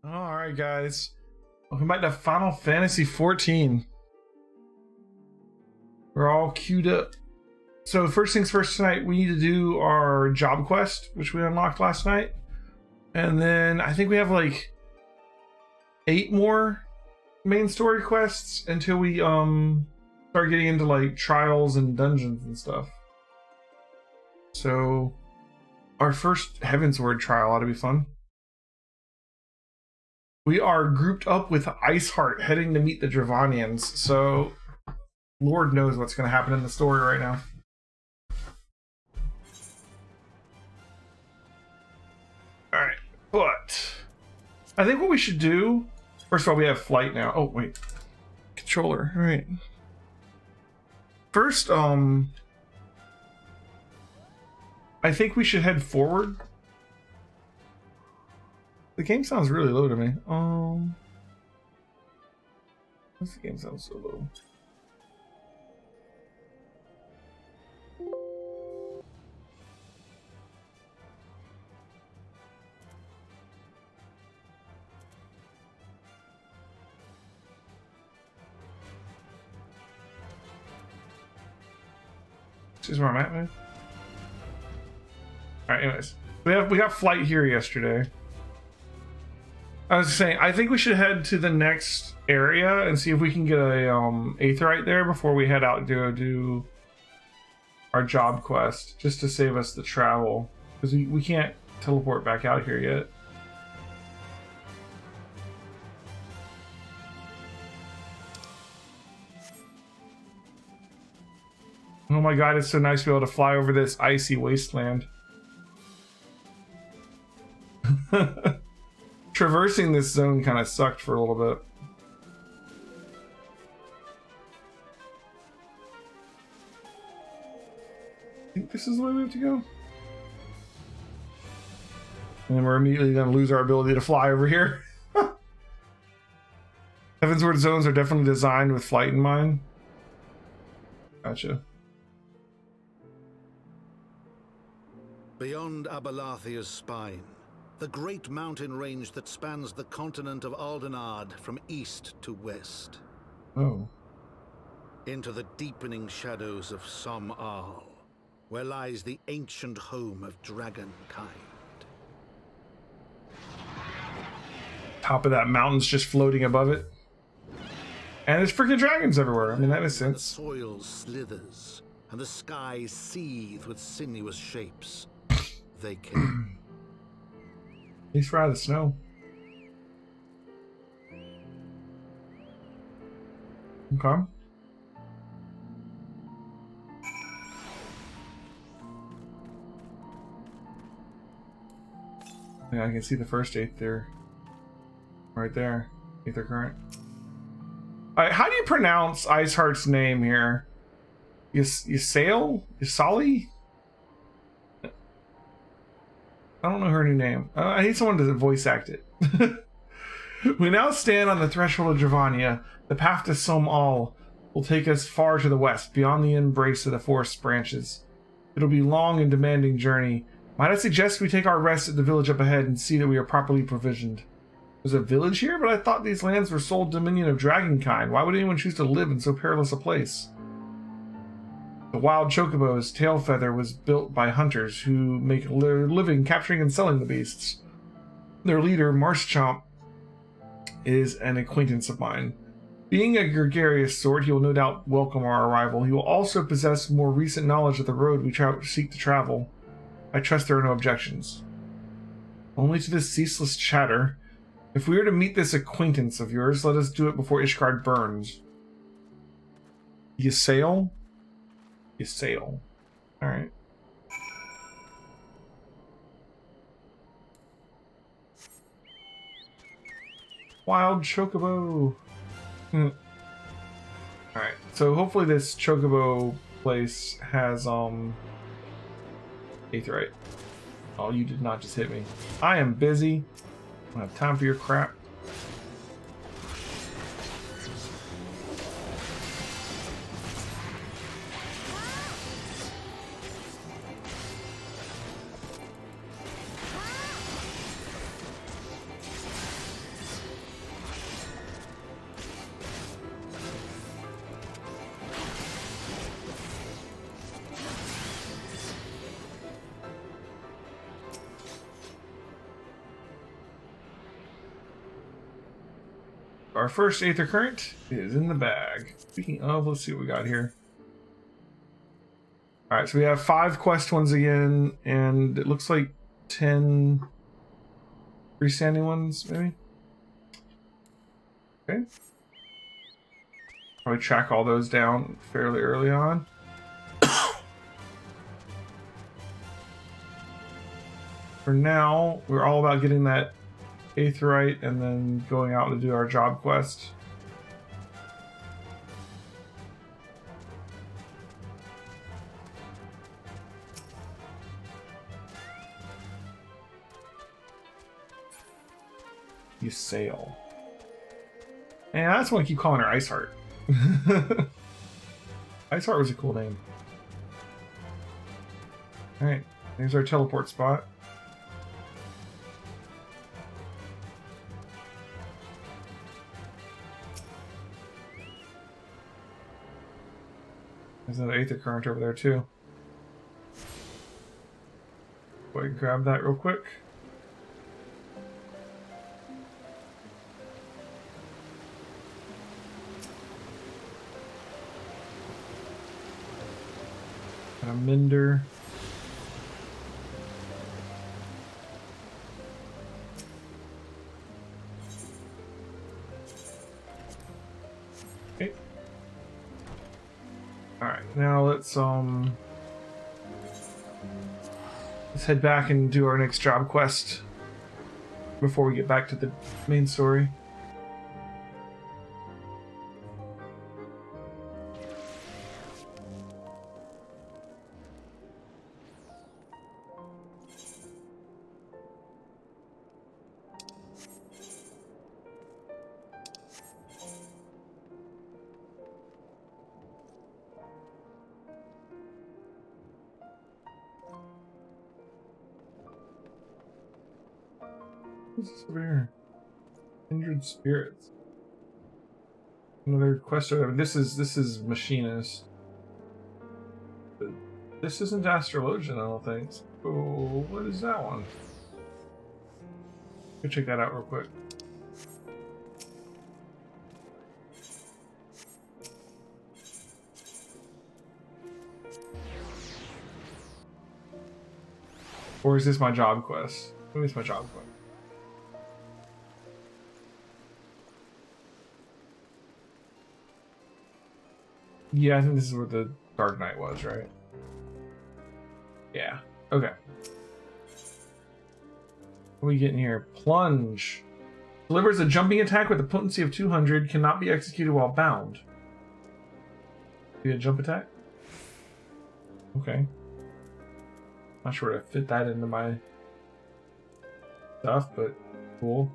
All right, guys. Welcome back to Final Fantasy XIV. We're all queued up. So first things first tonight, we need to do our job quest, which we unlocked last night. And then I think we have like 8 more main story quests until we start getting into like trials and dungeons and stuff. So our first Heavensward trial ought to be fun. We are grouped up with Iceheart heading to meet the Dravanians, so Lord knows what's going to happen in the story right now. Alright, but I think what we should do, first of all, we have flight now. Oh, wait. Controller, alright. First, I think we should head forward. The game sounds really low to me. What's the game sound so low? This is where I'm at, man. All right. Anyways, we got flight here yesterday. I was saying, I think we should head to the next area and see if we can get a aetheryte there before we head out to do our job quest, just to save us the travel, because we can't teleport back out here yet. Oh my god, it's so nice to be able to fly over this icy wasteland. Traversing this zone kind of sucked for a little bit. I think this is the way we have to go. And then we're immediately going to lose our ability to fly over here. Heavensward zones are definitely designed with flight in mind. Gotcha. Beyond Abalathia's spine, the great mountain range that spans the continent of Aldenard from east to west. Oh. Into the deepening shadows of Som-Al, where lies the ancient home of dragonkind. Top of that mountain's just floating above it. And there's freaking dragons everywhere. I mean, that makes sense. The soil slithers, and the skies seethe with sinuous shapes. They came. At least we're out of the snow. Okay. Yeah, I can see the first 8 there. Right there. Aether current. Alright, how do you pronounce Iceheart's name here? Ysayle? Ysali? I don't know her new name. I need someone to voice act it. We now stand on the threshold of Dravania. The path to Som-Al will take us far to the west, beyond the embrace of the forest branches. It'll be a long and demanding journey. Might I suggest we take our rest at the village up ahead and see that we are properly provisioned? There's a village here, but I thought these lands were sole dominion of dragonkind. Why would anyone choose to live in so perilous a place? The wild chocobo's tail feather was built by hunters who make a living capturing and selling the beasts. Their leader, Marschamp, is an acquaintance of mine. Being a gregarious sort, he will no doubt welcome our arrival. He will also possess more recent knowledge of the road we seek to travel. I trust there are no objections. Only to this ceaseless chatter. If we are to meet this acquaintance of yours, let us do it before Ishgard burns. Ysayle? Ysayle. Alright. Wild chocobo. Alright, so hopefully this chocobo place has aetheryte. Oh, you did not just hit me. I am busy. I don't have time for your crap. our first Aether Current is in the bag. Speaking of, let's see what we got here. Alright, so we have 5 quest ones again, and it looks like 10 freestanding ones, maybe? Okay. Probably track all those down fairly early on. For now, we're all about getting that Aetherite and then going out to do our job quest. You sail. And I just want to keep calling her Iceheart. Iceheart was a cool name. Alright, here's our teleport spot. There's another Aether Current over there too. Go ahead and grab that real quick. And a Mender. Okay. Alright, now let's head back and do our next job quest before we get back to the main story. What's this over here? Kindred Spirits. Another quest. I mean, this is Machinist. But this isn't Astrologian, I don't think. Oh, what is that one? Go check that out real quick. Or is this my job quest? Maybe it's my job quest. Yeah, I think this is where the Dark Knight was, right? Yeah. Okay. What are we getting here? Plunge. Delivers a jumping attack with a potency of 200. Cannot be executed while bound. Be a jump attack? Okay. Not sure to fit that into my stuff, but cool.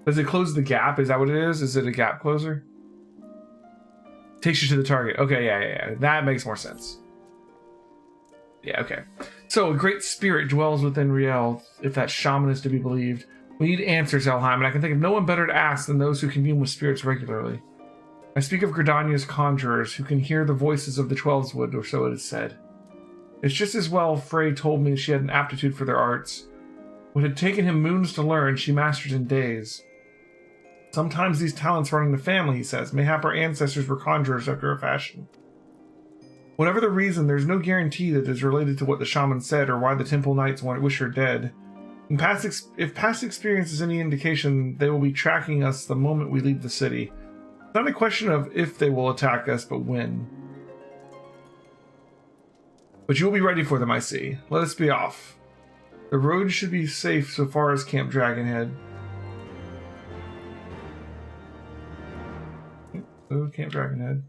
Does it close the gap? Is that what it is? Is it a gap closer? Takes you to the target. Okay, yeah. That makes more sense. Yeah, okay. So, a great spirit dwells within Riel, if that shaman is to be believed. We need answers, Elheim, and I can think of no one better to ask than those who commune with spirits regularly. I speak of Gridania's conjurers, who can hear the voices of the Twelveswood, or so it is said. It's just as well Frey told me she had an aptitude for their arts. What had taken him moons to learn, she mastered in days. Sometimes these talents run in the family, he says. Mayhap our ancestors were conjurers after a fashion. Whatever the reason, there's no guarantee that it is related to what the shaman said or why the temple knights wish her dead. If past experience is any indication, they will be tracking us the moment we leave the city. It's not a question of if they will attack us, but when. But you will be ready for them, I see. Let us be off. The road should be safe so far as Camp Dragonhead. Oh, Camp Dragonhead.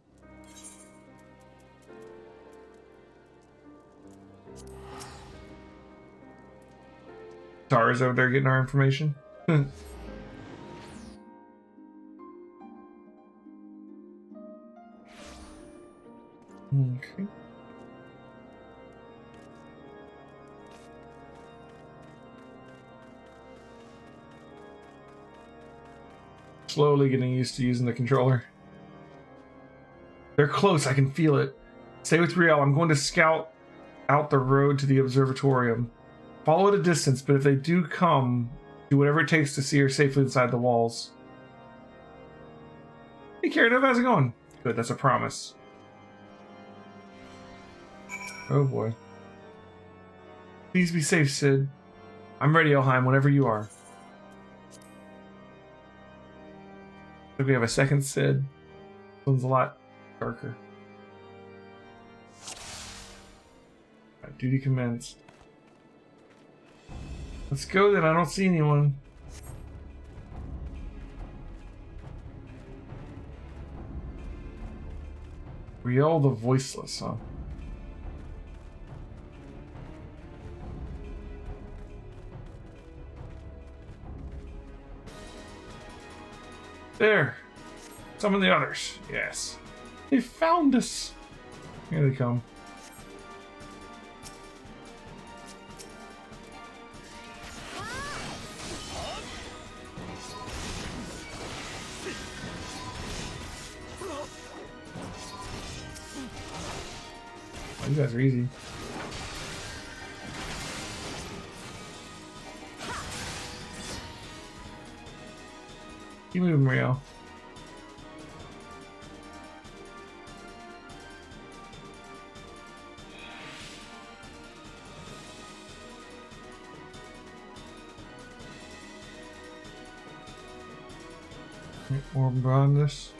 Tara's over there getting our information. Okay. Slowly getting used to using the controller. They're close, I can feel it. Stay with Riel, I'm going to scout out the road to the observatorium. Follow at a distance, but if they do come, do whatever it takes to see her safely inside the walls. Hey, Karen, how's it going? Good, that's a promise. Oh boy. Please be safe, Sid. I'm ready, Elheim, whenever you are. I think we have a second Sid. This one's a lot darker. Right, duty commenced. Let's go then, I don't see anyone. Riel the Voiceless, huh? There! Summon the others. Yes. They found us! Here they come. Oh, you guys are easy. Keep moving, Rio. More beyond this.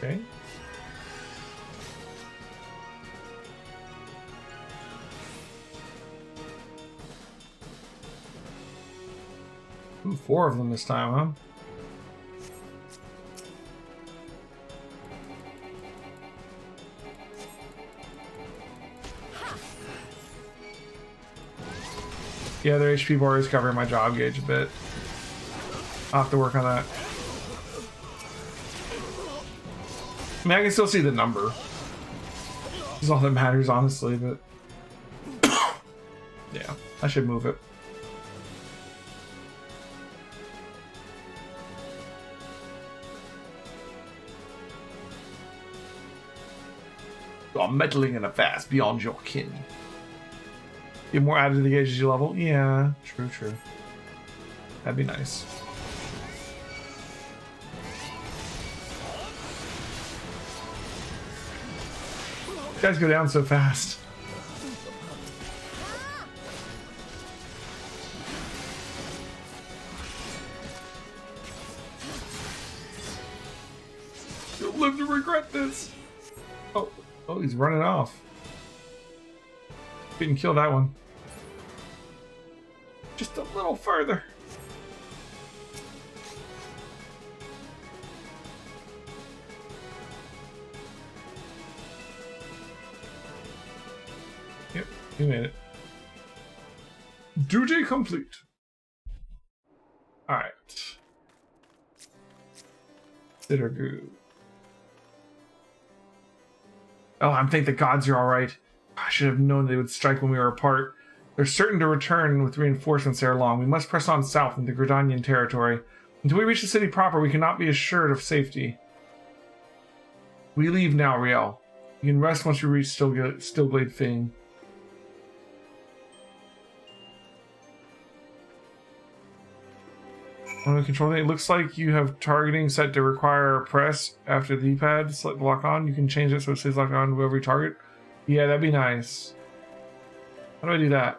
Okay. Ooh, 4 of them this time, huh? Yeah, their HP bar is covering my job gauge a bit. I'll have to work on that. I mean, I can still see the number. That's all that matters, honestly, but... yeah, I should move it. You are meddling in affairs beyond your kin. Get more added to the gauge as you level? Yeah, true, true. That'd be nice. You guys go down so fast. You'll live to regret this. Oh, he's running off. Didn't kill that one. Just a little further. Yep, you made it. Duty complete. Alright. Sittergoo. Oh, I'm thank the gods you're alright. I should have known they would strike when we were apart. They're certain to return with reinforcements ere long. We must press on south into Gridanian territory. Until we reach the city proper, we cannot be assured of safety. We leave now, Riel. You can rest once you reach Stillglade Fane. On the control thing, it looks like you have targeting set to require press after the D-pad. Select the lock on. You can change it so it stays locked on to every target. Yeah, that'd be nice. How do I do that?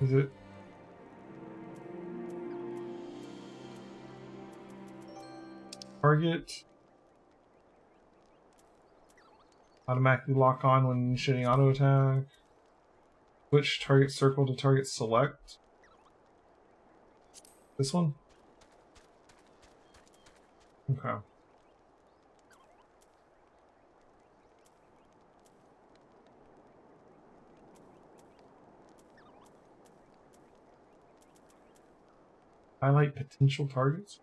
Is it? Target. Automatically lock on when initiating auto attack. Switch target circle to target select. This one? Okay. Highlight potential targets.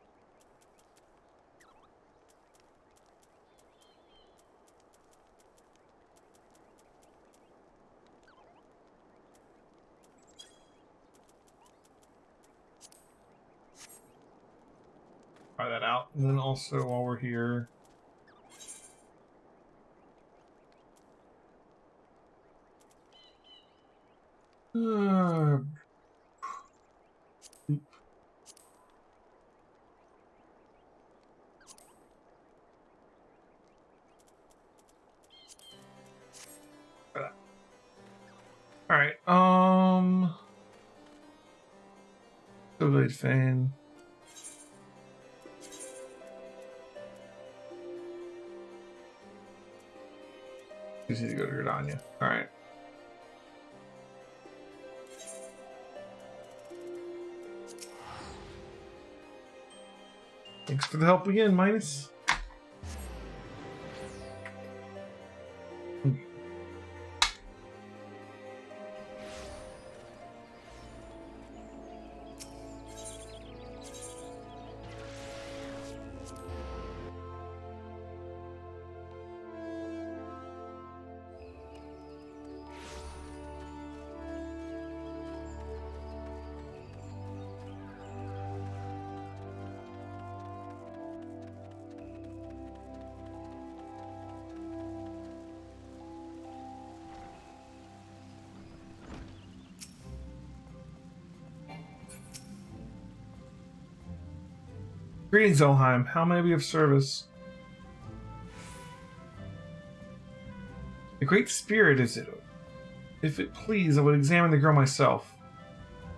try that out. And then also while we're here, all right. Gilded Fane. Easy to go to Gridania. All right. Thanks for the help again, Minus. Greetings, Elheim. How may I be of service? The Great Spirit is it? If it please, I would examine the girl myself.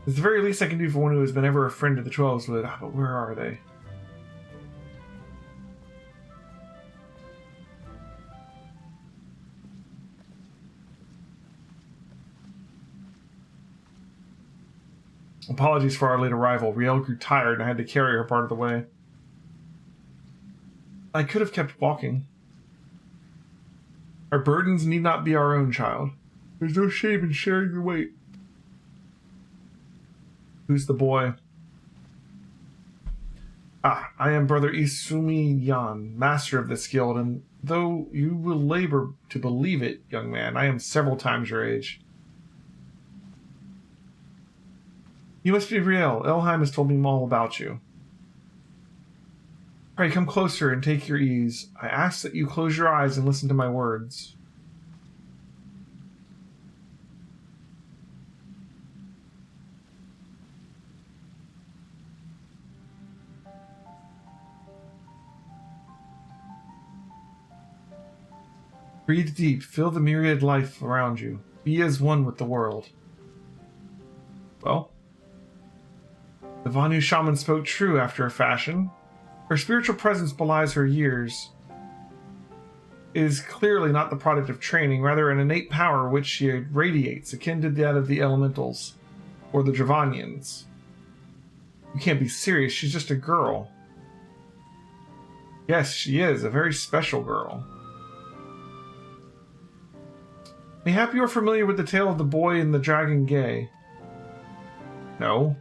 It's the very least I can do for one who has been ever a friend to the Twelveswood. But where are they? Apologies for our late arrival. Riel grew tired and I had to carry her part of the way. I could have kept walking. Our burdens need not be our own, child. There's no shame in sharing the weight. Who's the boy? Ah, I am Brother Isumi Yan, master of this guild, and though you will labor to believe it, young man, I am several times your age. You must be Riel. Elheim has told me all about you. Pray come closer and take your ease. I ask that you close your eyes and listen to my words. Breathe deep, feel the myriad life around you. Be as one with the world. Well, the Vanu shaman spoke true after a fashion. Her spiritual presence belies her years. It is clearly not the product of training, rather an innate power which she radiates, akin to that of the elementals, or the Dravanians. You can't be serious, she's just a girl. Yes, she is, a very special girl. Mayhap you are familiar with the tale of the boy and the dragon gay. No.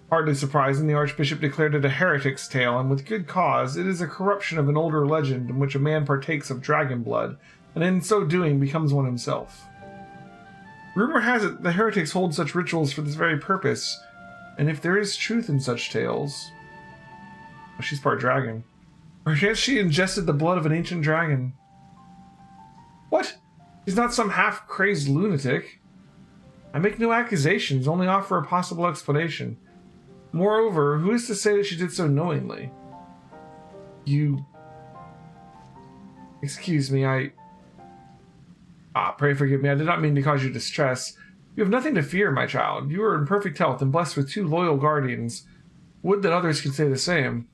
Hardly surprising, the Archbishop declared it a heretic's tale, and with good cause. It is a corruption of an older legend in which a man partakes of dragon blood, and in so doing becomes one himself. Rumor has it the heretics hold such rituals for this very purpose, and if there is truth in such tales... Well, she's part dragon. Perchance she ingested the blood of an ancient dragon. What? She's not some half-crazed lunatic. I make no accusations, only offer a possible explanation. Moreover, who is to say that she did so knowingly? You... Excuse me, pray forgive me, I did not mean to cause you distress. You have nothing to fear, my child. You are in perfect health and blessed with 2 loyal guardians. Would that others could say the same.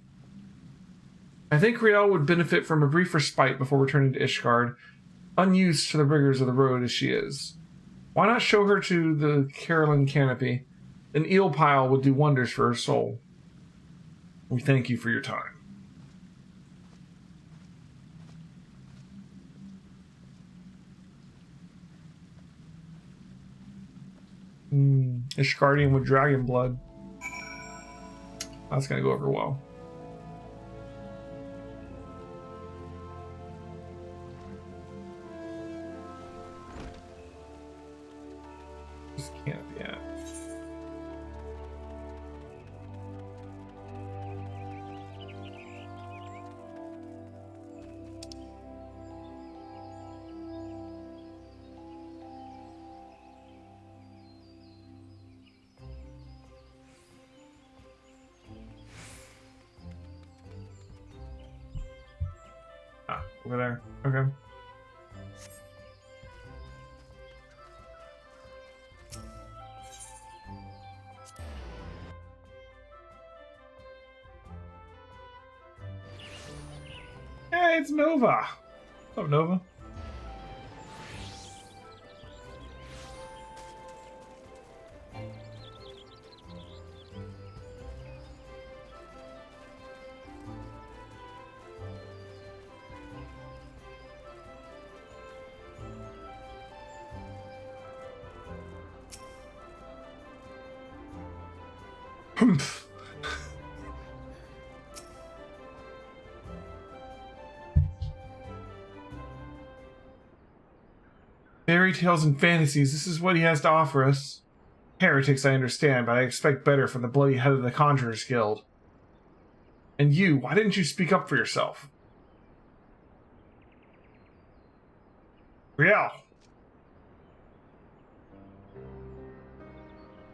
I think Riel would benefit from a brief respite before returning to Ishgard, unused to the rigors of the road as she is. Why not show her to the Carolyn Canopy? An eel pile would do wonders for her soul. We thank you for your time. Ishgardian with dragon blood. That's gonna go over well. Just can't be at. over there. Okay. Hey, it's Nova. What's up, Nova? Fairy tales and fantasies, this is what he has to offer us. Heretics, I understand, but I expect better from the bloody head of the Conjurers Guild. And you, why didn't you speak up for yourself? Riel!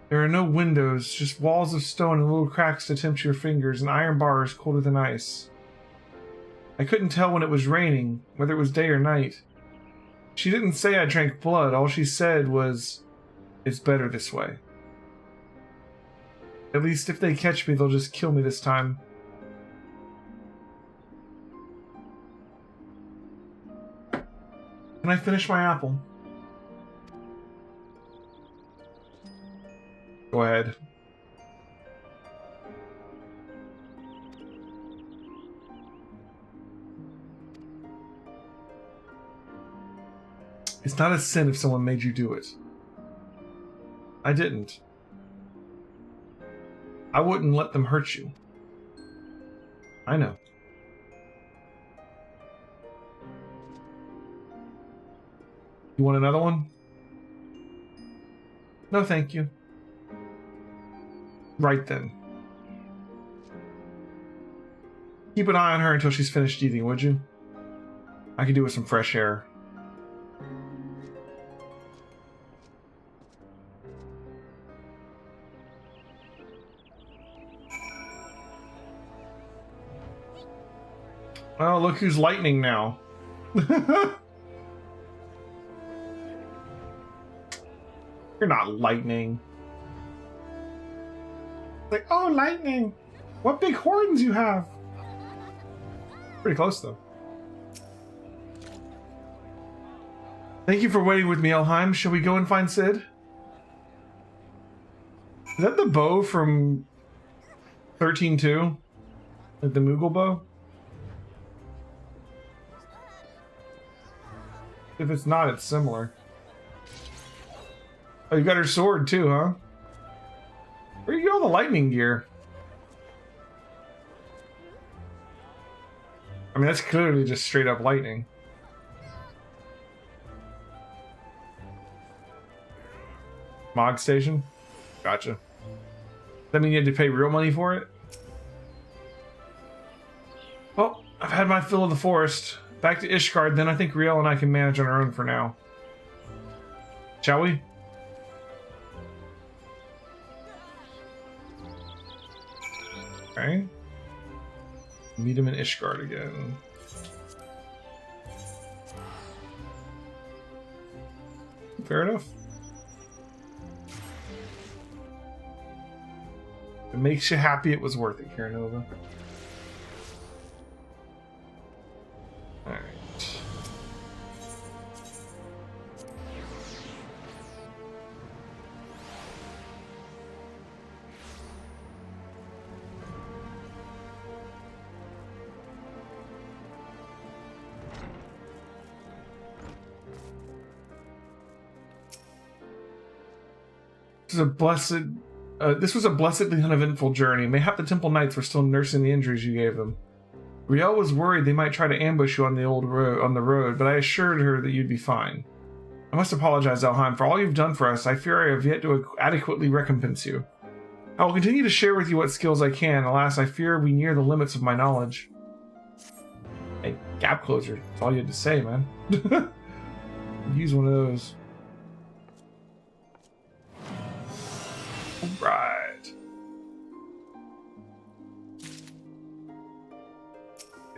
There are no windows, just walls of stone and little cracks to tempt your fingers, and iron bars colder than ice. I couldn't tell when it was raining, whether it was day or night. She didn't say I drank blood, all she said was, it's better this way. At least if they catch me, they'll just kill me this time. Can I finish my apple? Go ahead. It's not a sin if someone made you do it. I didn't. I wouldn't let them hurt you. I know. You want another one? No, thank you. Right then. Keep an eye on her until she's finished eating, would you? I could do with some fresh air. Oh, look who's lightning now. You're not lightning. Like, oh, lightning! What big horns you have! Pretty close, though. Thank you for waiting with me, Elheim. Shall we go and find Sid? Is that the bow from 13-2? Like the Moogle bow? If it's not, it's similar. Oh, you got her sword too, huh? Where you get all the lightning gear? I mean, that's clearly just straight up lightning. Mog station? Gotcha. Does that mean you had to pay real money for it? Well, I've had my fill of the forest. Back to Ishgard, then I think Riel and I can manage on our own for now. Shall we? Okay. Meet him in Ishgard again. Fair enough. If it makes you happy, it was worth it, Karanova. Alright. This was a blessedly uneventful journey. Mayhap the Temple Knights were still nursing the injuries you gave them. Riel was worried they might try to ambush you on the road, but I assured her that you'd be fine. I must apologize, Elheim, for all you've done for us. I fear I have yet to adequately recompense you. I will continue to share with you what skills I can. Alas, I fear we near the limits of my knowledge. Hey, gap closer. That's all you had to say, man. Use one of those. Right.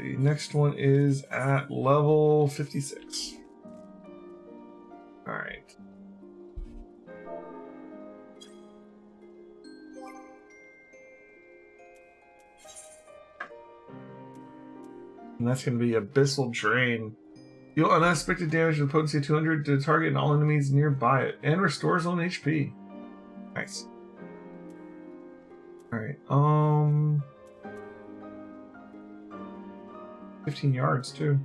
The next one is at level 56. Alright. And that's going to be Abyssal Drain. Deal unexpected damage with potency of 200 to target and all enemies nearby it. And restores own HP. Nice. Alright, 15 yards too.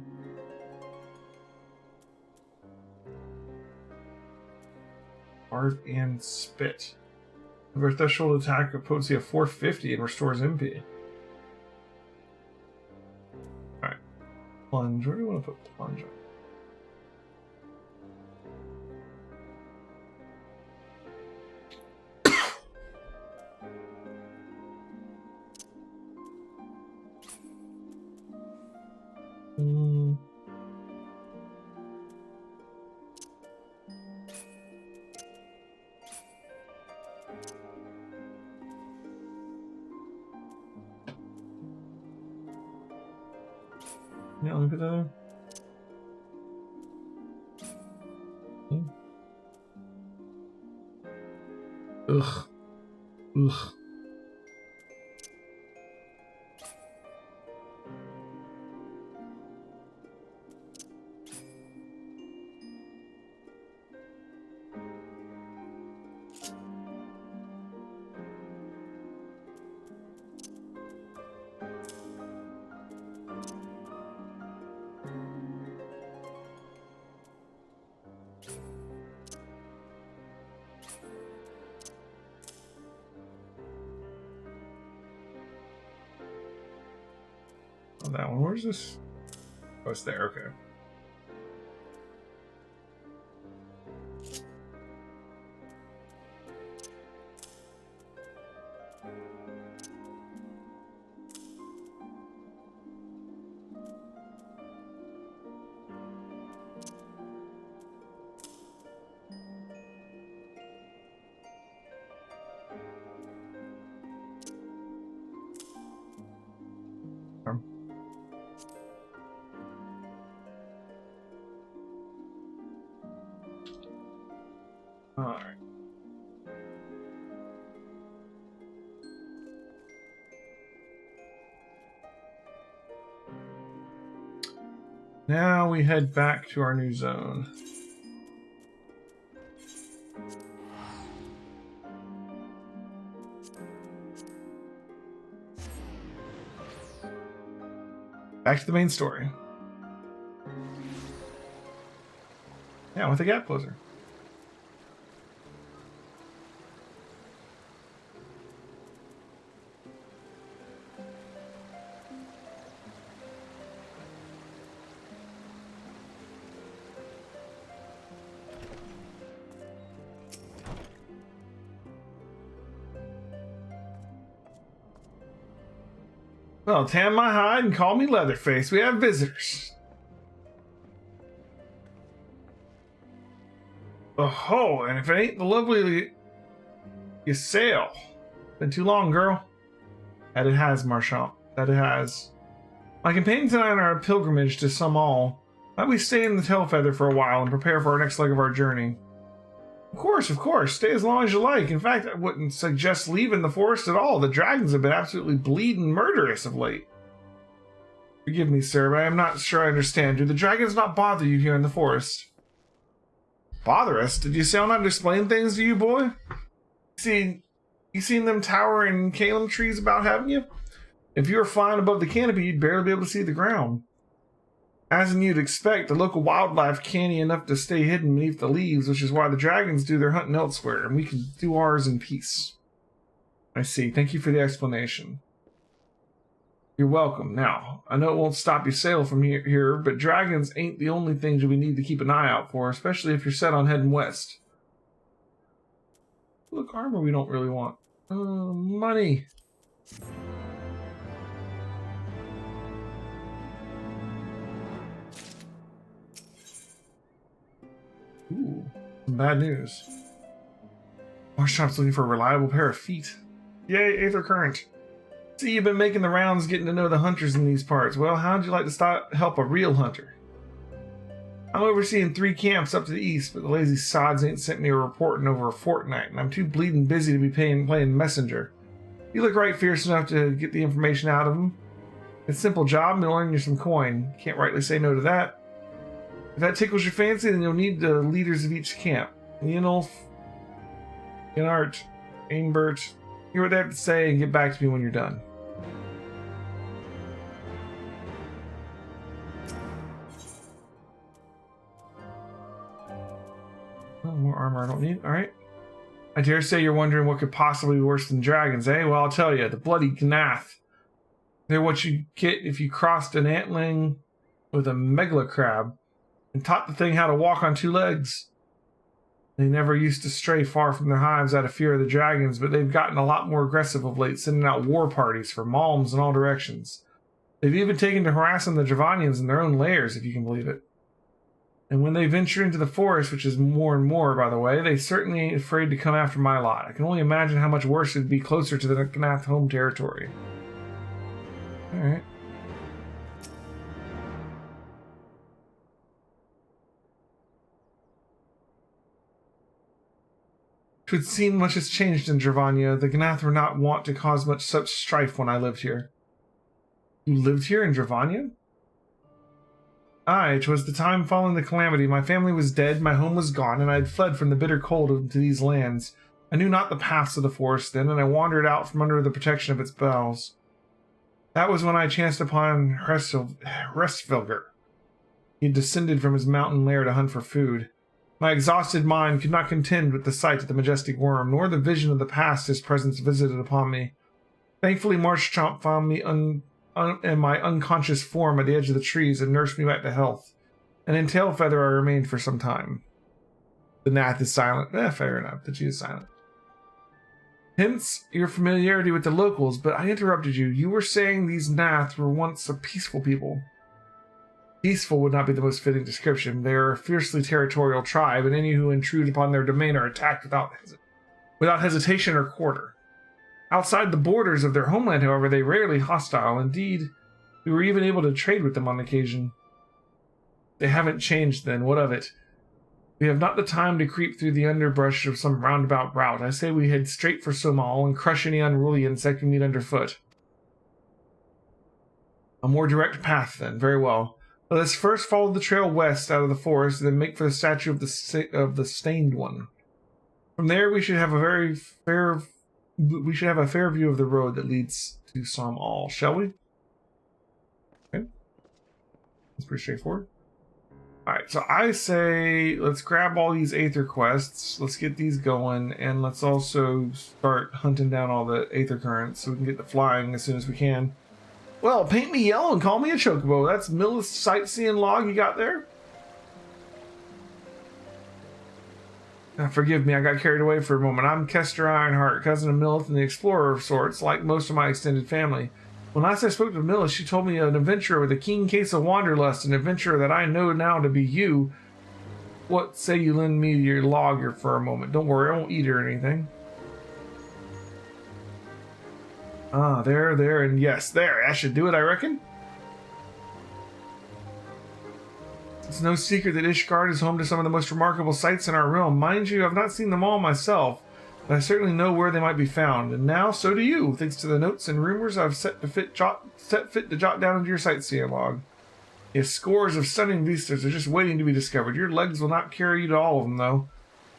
Carve and Spit. Over threshold attack of potency of 450 and restores MP. Alright. Plunge. Where do you want to put plunge on? Yeah, look at that. Ugh. Ugh. Oh, that one. Where's this? Oh, it's there. Okay. Alright. Now we head back to our new zone. Back to the main story. Yeah, with the gap closer. Well, tan my hide and call me Leatherface. We have visitors. Oh, and if it ain't the lovely Ysayle. Been too long, girl. That it has, Marchant. That it has. My companions and I on our pilgrimage to Sumal. Might we stay in the Tailfeather for a while and prepare for our next leg of our journey? Of course. Stay as long as you like. In fact, I wouldn't suggest leaving the forest at all. The dragons have been absolutely bleeding murderous of late. Forgive me, sir, but I am not sure I understand. Do the dragons not bother you here in the forest? Bother us? Did you say I'll not explain things to you, boy? You seen them towering Calum trees about, haven't you? If you were flying above the canopy, you'd barely be able to see the ground. As in you'd expect, the local wildlife canny enough to stay hidden beneath the leaves, which is why the dragons do their hunting elsewhere, and we can do ours in peace. I see. Thank you for the explanation. You're welcome. Now, I know it won't stop you sail from here, but dragons ain't the only things we need to keep an eye out for, especially if you're set on heading west. Look, armor we don't really want. Money. Ooh, some bad news. Marshop's looking for a reliable pair of feet. Yay, Aether Current. See, you've been making the rounds getting to know the hunters in these parts. Well, how'd you like to help a real hunter? I'm overseeing 3 camps up to the east, but the lazy sods ain't sent me a report in over a fortnight, and I'm too bleeding busy to be playing messenger. You look right fierce enough to get the information out of them. It's a simple job, and it'll earn you some coin. Can't rightly say no to that. If that tickles your fancy, then you'll need the leaders of each camp. Leonulf, Inart, Ainbert, hear what they have to say and get back to me when you're done. Oh, more armor I don't need. Alright. I dare say you're wondering what could possibly be worse than dragons, eh? Well, I'll tell you. The bloody Gnath. They're what you get if you crossed an antling with a megalocrab and taught the thing how to walk on 2 legs. They never used to stray far from their hives out of fear of the dragons, but they've gotten a lot more aggressive of late, sending out war parties for malms in all directions. They've even taken to harassing the Javanians in their own lairs, if you can believe it. And when they venture into the forest, which is more and more, by the way, they certainly ain't afraid to come after my lot. I can only imagine how much worse it'd be closer to the Gnath home territory. Alright. Twould seem much has changed in Dravania. The Gnath were not wont to cause much such strife when I lived here. You lived here in Dravania? Aye, 'twas the time following the calamity. My family was dead, my home was gone, and I had fled from the bitter cold into these lands. I knew not the paths of the forest then, and I wandered out from under the protection of its boughs. That was when I chanced upon Restvilger. He had descended from his mountain lair to hunt for food. My exhausted mind could not contend with the sight of the majestic worm, nor the vision of the past his presence visited upon me. Thankfully, Marshchomp found me in my unconscious form at the edge of the trees and nursed me back to health. And in Tailfeather I remained for some time. The Gnath is silent. Fair enough, that she is silent. Hence your familiarity with the locals, but I interrupted you. You were saying these Gnath were once a peaceful people. Peaceful would not be the most fitting description. They are a fiercely territorial tribe, and any who intrude upon their domain are attacked without hesitation or quarter. Outside the borders of their homeland, however, they rarely hostile. Indeed, we were even able to trade with them on occasion. They haven't changed then. What of it? We have not the time to creep through the underbrush of some roundabout route. I say we head straight for Somal and crush any unruly insect we meet underfoot. A more direct path, then. Very well. Let us first follow the trail west out of the forest, and then make for the statue of the Stained One. From there, we should have a fair view of the road that leads to Somal, shall we? Okay. That's pretty straightforward. Alright, so I say let's grab all these Aether quests, let's get these going, and let's also start hunting down all the Aether currents so we can get the flying as soon as we can. Well, paint me yellow and call me a chocobo. That's Millith's sightseeing log you got there? Now, forgive me, I got carried away for a moment. I'm Kester Ironheart, cousin of Millith and the explorer of sorts, like most of my extended family. When last I spoke to Millith, she told me an adventurer with a keen case of wanderlust, an adventurer that I know now to be you. What say you lend me your log here for a moment? Don't worry, I won't eat it or anything. Ah, there, and yes, there. That should do it, I reckon. It's no secret that Ishgard is home to some of the most remarkable sights in our realm. Mind you, I've not seen them all myself, but I certainly know where they might be found. And now, so do you, thanks to the notes and rumors I've set fit to jot down into your sightseeing log. Yes, scores of stunning vistas are just waiting to be discovered. Your legs will not carry you to all of them, though.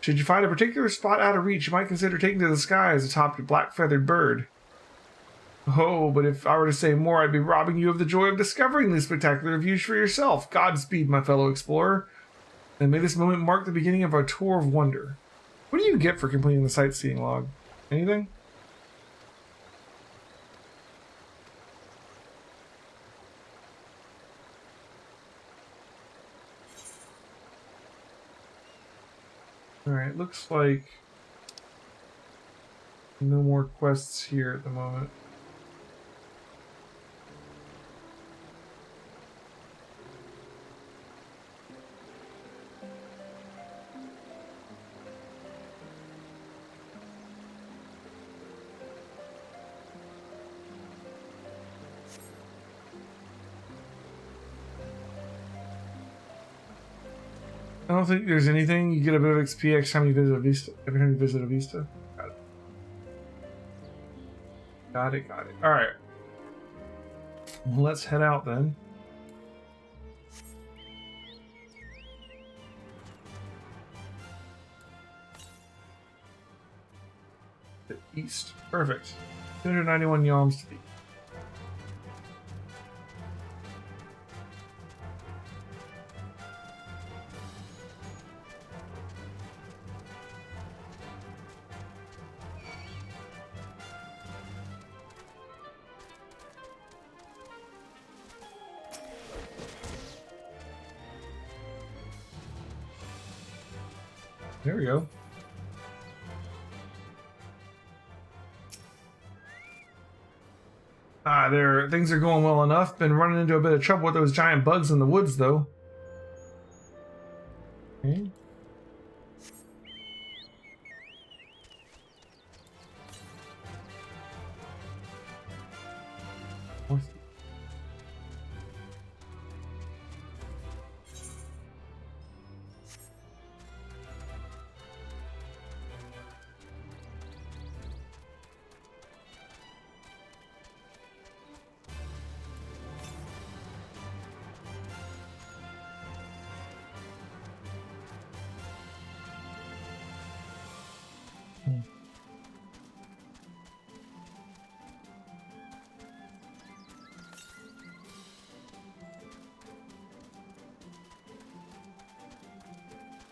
Should you find a particular spot out of reach, you might consider taking to the skies atop your black-feathered bird. Oh, but if I were to say more, I'd be robbing you of the joy of discovering these spectacular views for yourself. Godspeed, my fellow explorer. And may this moment mark the beginning of our tour of wonder. What do you get for completing the sightseeing log? Anything? Alright, looks like no more quests here at the moment. I don't think there's anything. You get a bit of XP every time you visit a Vista. Every time you visit a Vista. Got it. Got it, got it. Alright. Well, let's head out then. The east. Perfect. 291 yalms to the east. There we go. Things are going well enough. Been running into a bit of trouble with those giant bugs in the woods, though. Okay.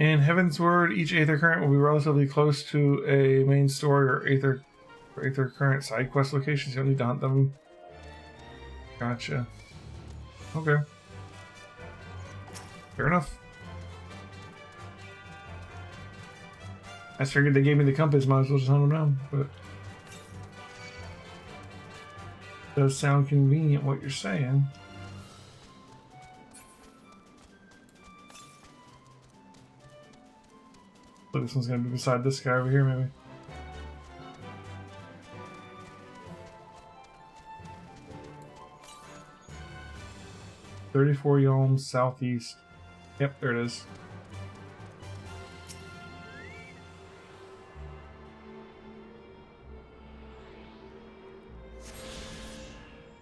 In Heavensward, each Aether current will be relatively close to a main story or Aether current side quest locations. You don't need to hunt them. Gotcha. Okay. Fair enough. I just figured they gave me the compass, might as well just hunt them down, but it does sound convenient what you're saying. So this one's gonna be beside this guy over here, maybe. "34 yalms southeast." Yep, there it is.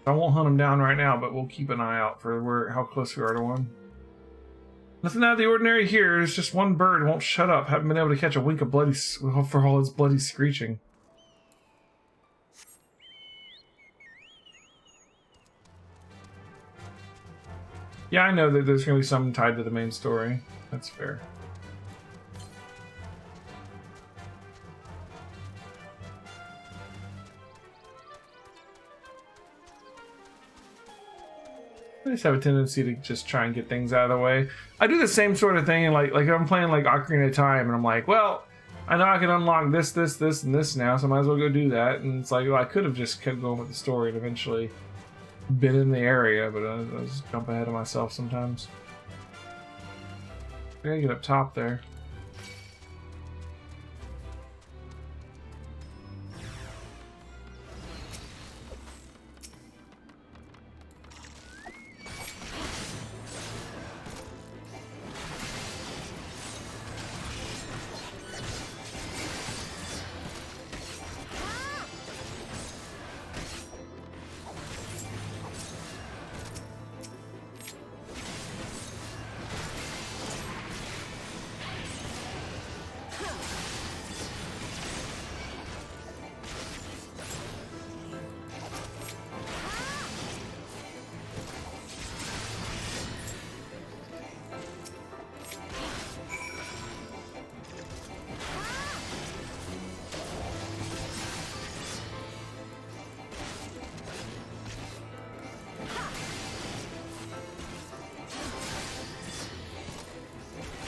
I won't hunt him down right now, but we'll keep an eye out for how close we are to one. Nothing out of the ordinary here. It's just one bird won't shut up. Haven't been able to catch a wink of bloody for all its bloody screeching. Yeah, I know that there's going to be some tied to the main story. That's fair. I just have a tendency to just try and get things out of the way. I do the same sort of thing, and like I'm playing like Ocarina of Time, and I'm like, well, I know I can unlock this, and this now, so I might as well go do that. And it's like, well, I could have just kept going with the story and eventually been in the area, but I just jump ahead of myself sometimes. I gotta get up top there.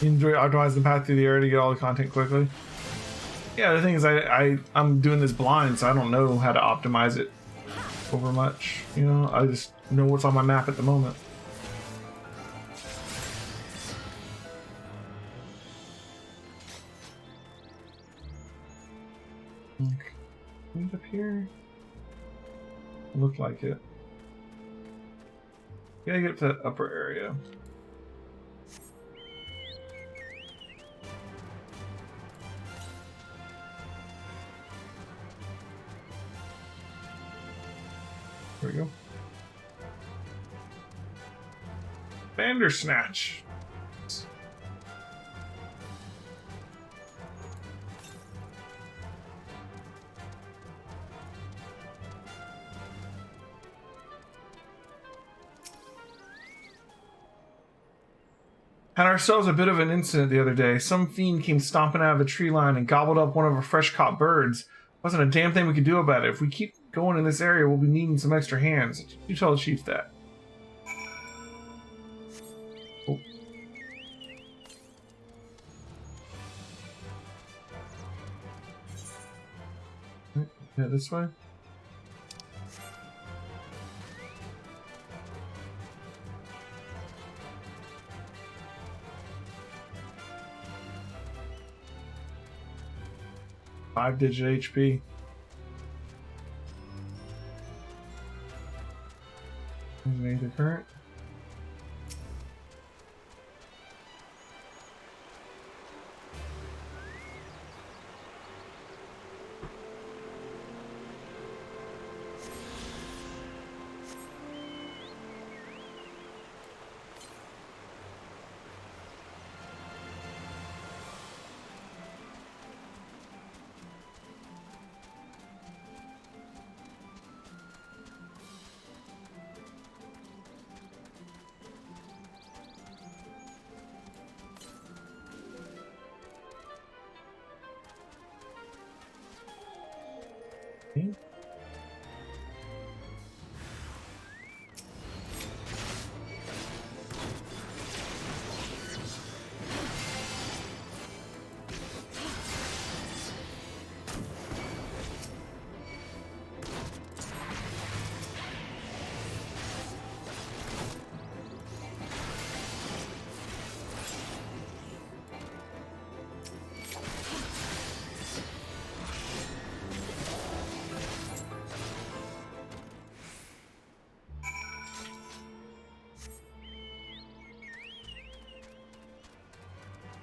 You enjoy optimizing the path through the area to get all the content quickly. Yeah, the thing is, I'm doing this blind, so I don't know how to optimize it over much. You know, I just know what's on my map at the moment. Okay. Up here? Looked like it. Gotta get to the upper area. There we go. Bandersnatch. Had ourselves a bit of an incident the other day. Some fiend came stomping out of the tree line and gobbled up one of our fresh-caught birds. Wasn't a damn thing we could do about it. If we keep going in this area, we'll be needing some extra hands. You tell the chief that. Oh. Yeah, this way. Five-digit HP. Made the current.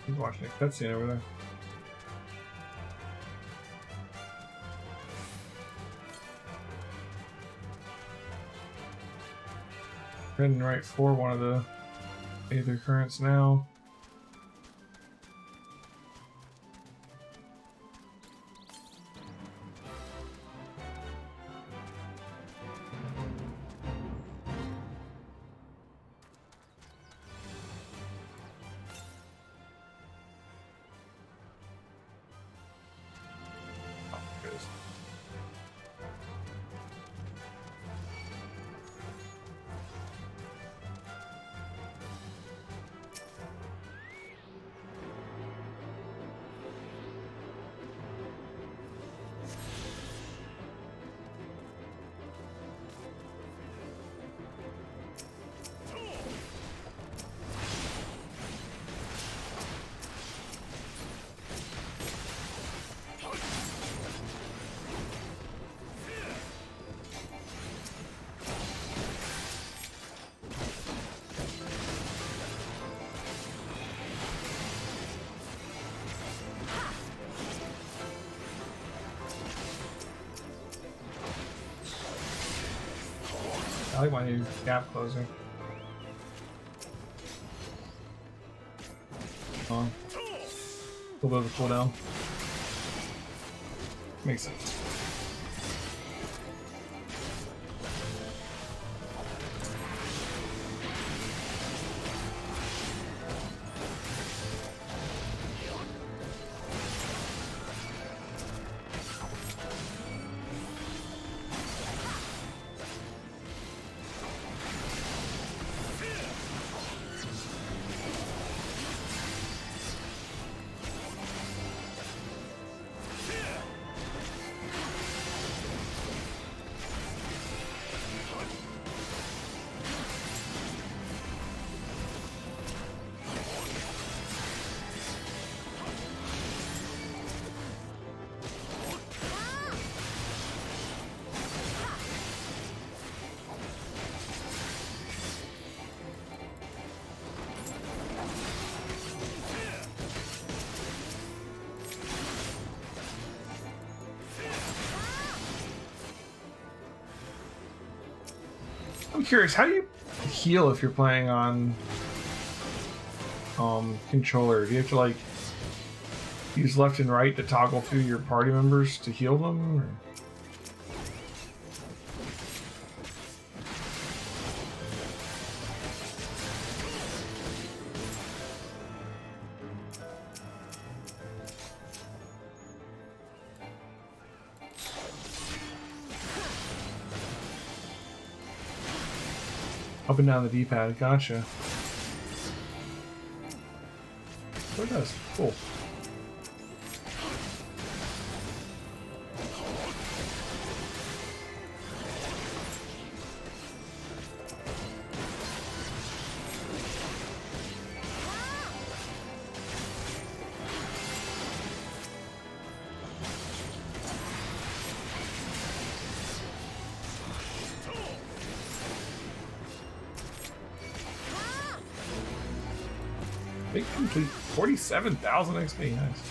He's watching a cutscene over there. Heading right for one of the Aether Currents now. I like my new gap closer. On. A little bit of a cooldown. Makes sense. I'm curious, how do you heal if you're playing on controller? Do you have to like use left and right to toggle through your party members to heal them? Or? Up and down the D-pad, gotcha. Oh, it does. Cool. Big complete 47,000 XP, nice.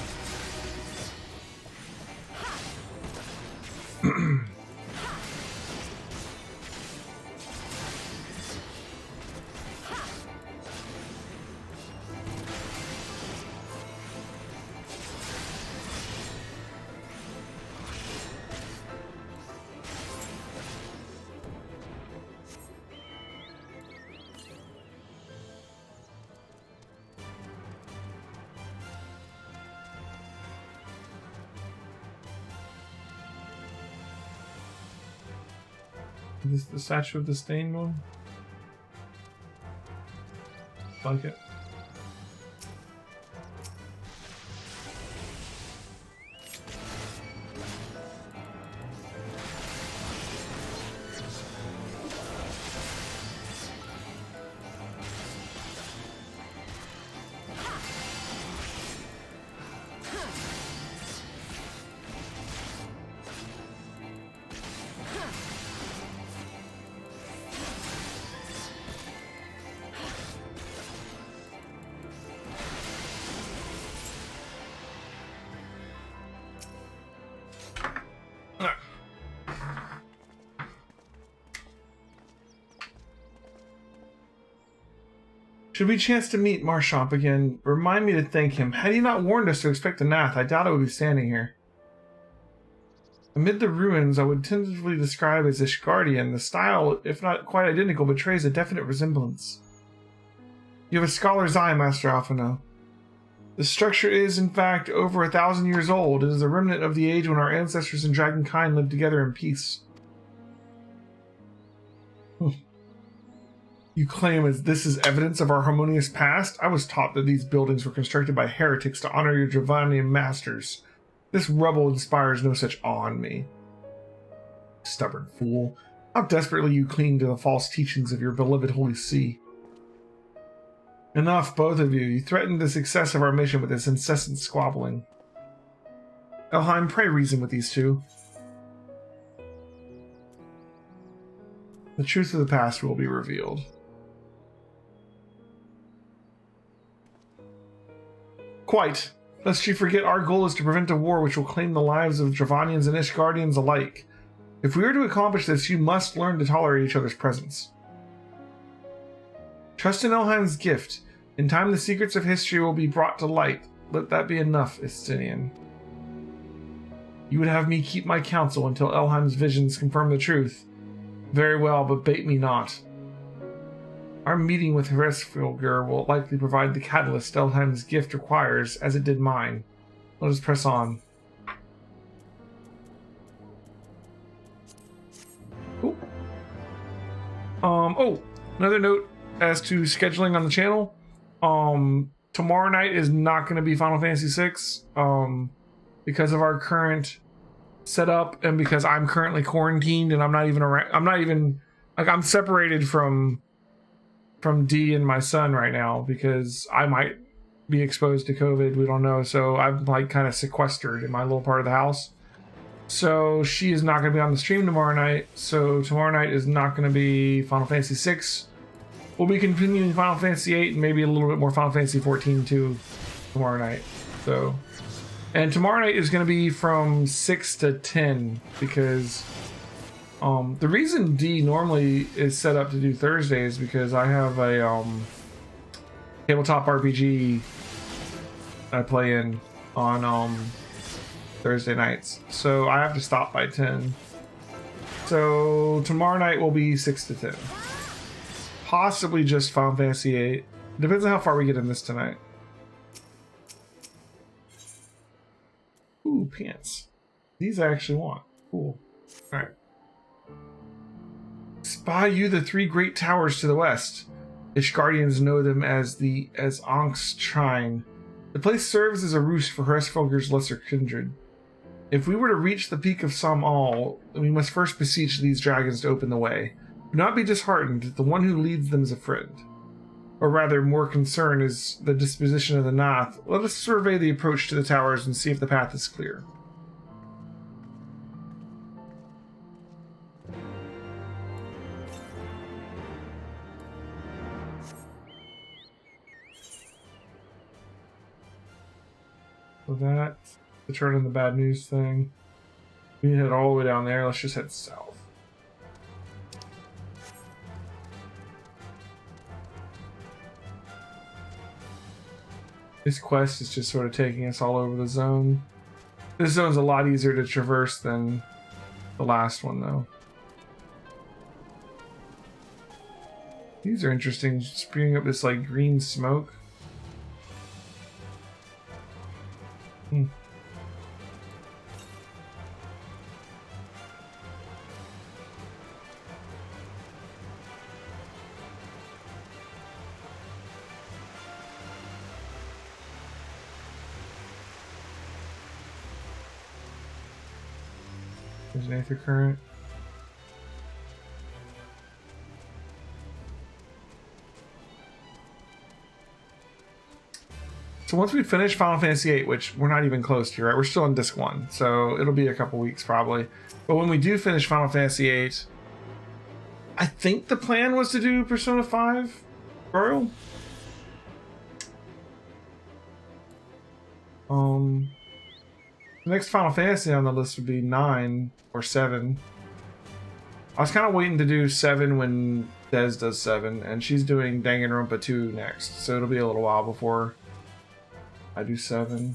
Is this the Statue of Disdain one? Like it. Should we chance to meet Marshomp again, remind me to thank him. Had he not warned us to expect a Nath, I doubt I would be standing here. Amid the ruins, I would tentatively describe as Ishgardian. The style, if not quite identical, betrays a definite resemblance. You have a scholar's eye, Master Alphino. The structure is, in fact, over 1,000 years old. It is a remnant of the age when our ancestors and dragonkind lived together in peace. You claim as this is evidence of our harmonious past? I was taught that these buildings were constructed by heretics to honor your Javanian masters. This rubble inspires no such awe in me. Stubborn fool. How desperately you cling to the false teachings of your beloved Holy See. Enough, both of you. You threatened the success of our mission with this incessant squabbling. Elheim, pray reason with these two. The truth of the past will be revealed. Quite. Lest you forget, our goal is to prevent a war which will claim the lives of Dravanians and Ishgardians alike. If we are to accomplish this, you must learn to tolerate each other's presence. Trust in Elheim's gift. In time, the secrets of history will be brought to light. Let that be enough, Istinian. You would have me keep my counsel until Elheim's visions confirm the truth. Very well, but bait me not. Our meeting with Heavensward will likely provide the catalyst Elheim's gift requires, as it did mine. Let us press on. Cool. Oh, another note as to scheduling on the channel. Tomorrow night is not going to be Final Fantasy VI, because of our current setup and because I'm currently quarantined and I'm not even around. I'm separated from D and my son right now because I might be exposed to COVID. We don't know. So I'm like kind of sequestered in my little part of the house. So she is not going to be on the stream tomorrow night. So tomorrow night is not going to be Final Fantasy VI. We'll be continuing Final Fantasy VIII and maybe a little bit more Final Fantasy XIV too tomorrow night. So, and tomorrow night is going to be from 6 to 10 because The reason D normally is set up to do Thursday is because I have a tabletop RPG I play in on Thursday nights, so I have to stop by 10. So tomorrow night will be 6 to 10, possibly just Final Fantasy 8. Depends on how far we get in this tonight. Ooh, pants. These I actually want. Cool. All right. Spy you the 3 great towers to the west. Ishgardians know them as Ank's Shrine. The place serves as a roost for Hresfelger's lesser kindred. If we were to reach the peak of Sam'al, we must first beseech these dragons to open the way. Do not be disheartened, the one who leads them is a friend. Or rather, more concern is the disposition of the Nath. Let us survey the approach to the towers and see if the path is clear. So that's the turn in the bad news thing. We head all the way down there. Let's just head south. This quest is just sort of taking us all over the zone. This zone's a lot easier to traverse than the last one, though. These are interesting, spewing up this like green smoke. There's an aether current. So once we finish Final Fantasy VIII, which we're not even close to, right? We're still on disc 1, so it'll be a couple weeks probably. But when we do finish Final Fantasy VIII, I think the plan was to do Persona 5 Royal. The next Final Fantasy on the list would be 9 or 7. I was kind of waiting to do 7 when Des does 7, and she's doing Danganronpa 2 next, so it'll be a little while before I do 7.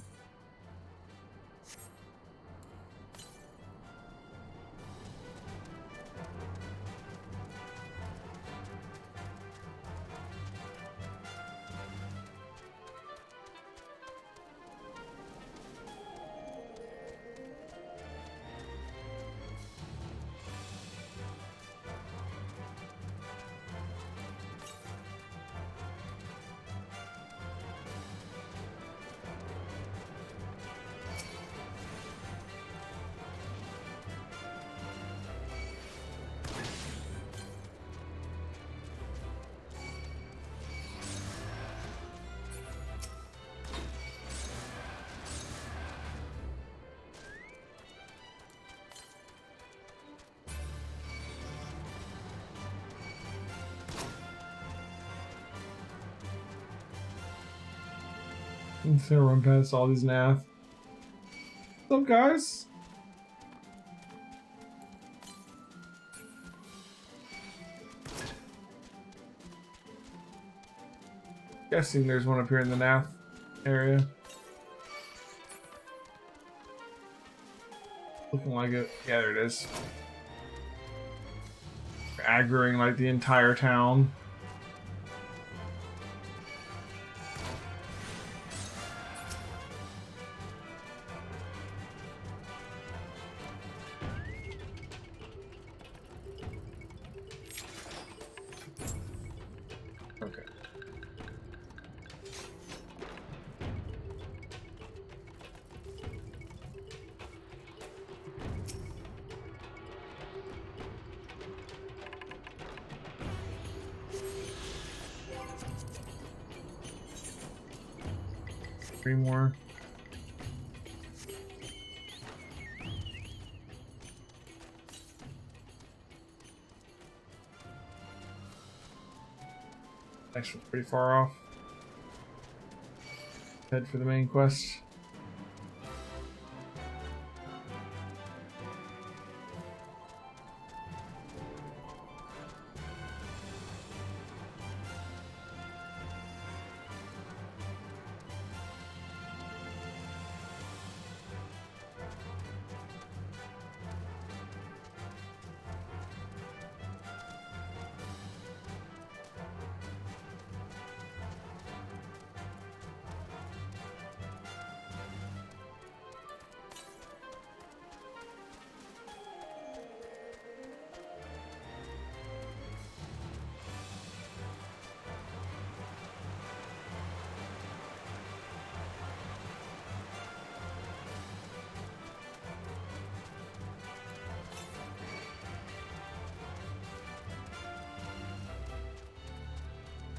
I'm just gonna run past all these Nath. What's up, guys? Guessing there's one up here in the Nath area. Looking like it. Yeah, there it is. Aggroing like the entire town. Okay. Three more. Next one's pretty far off. Head for the main quest.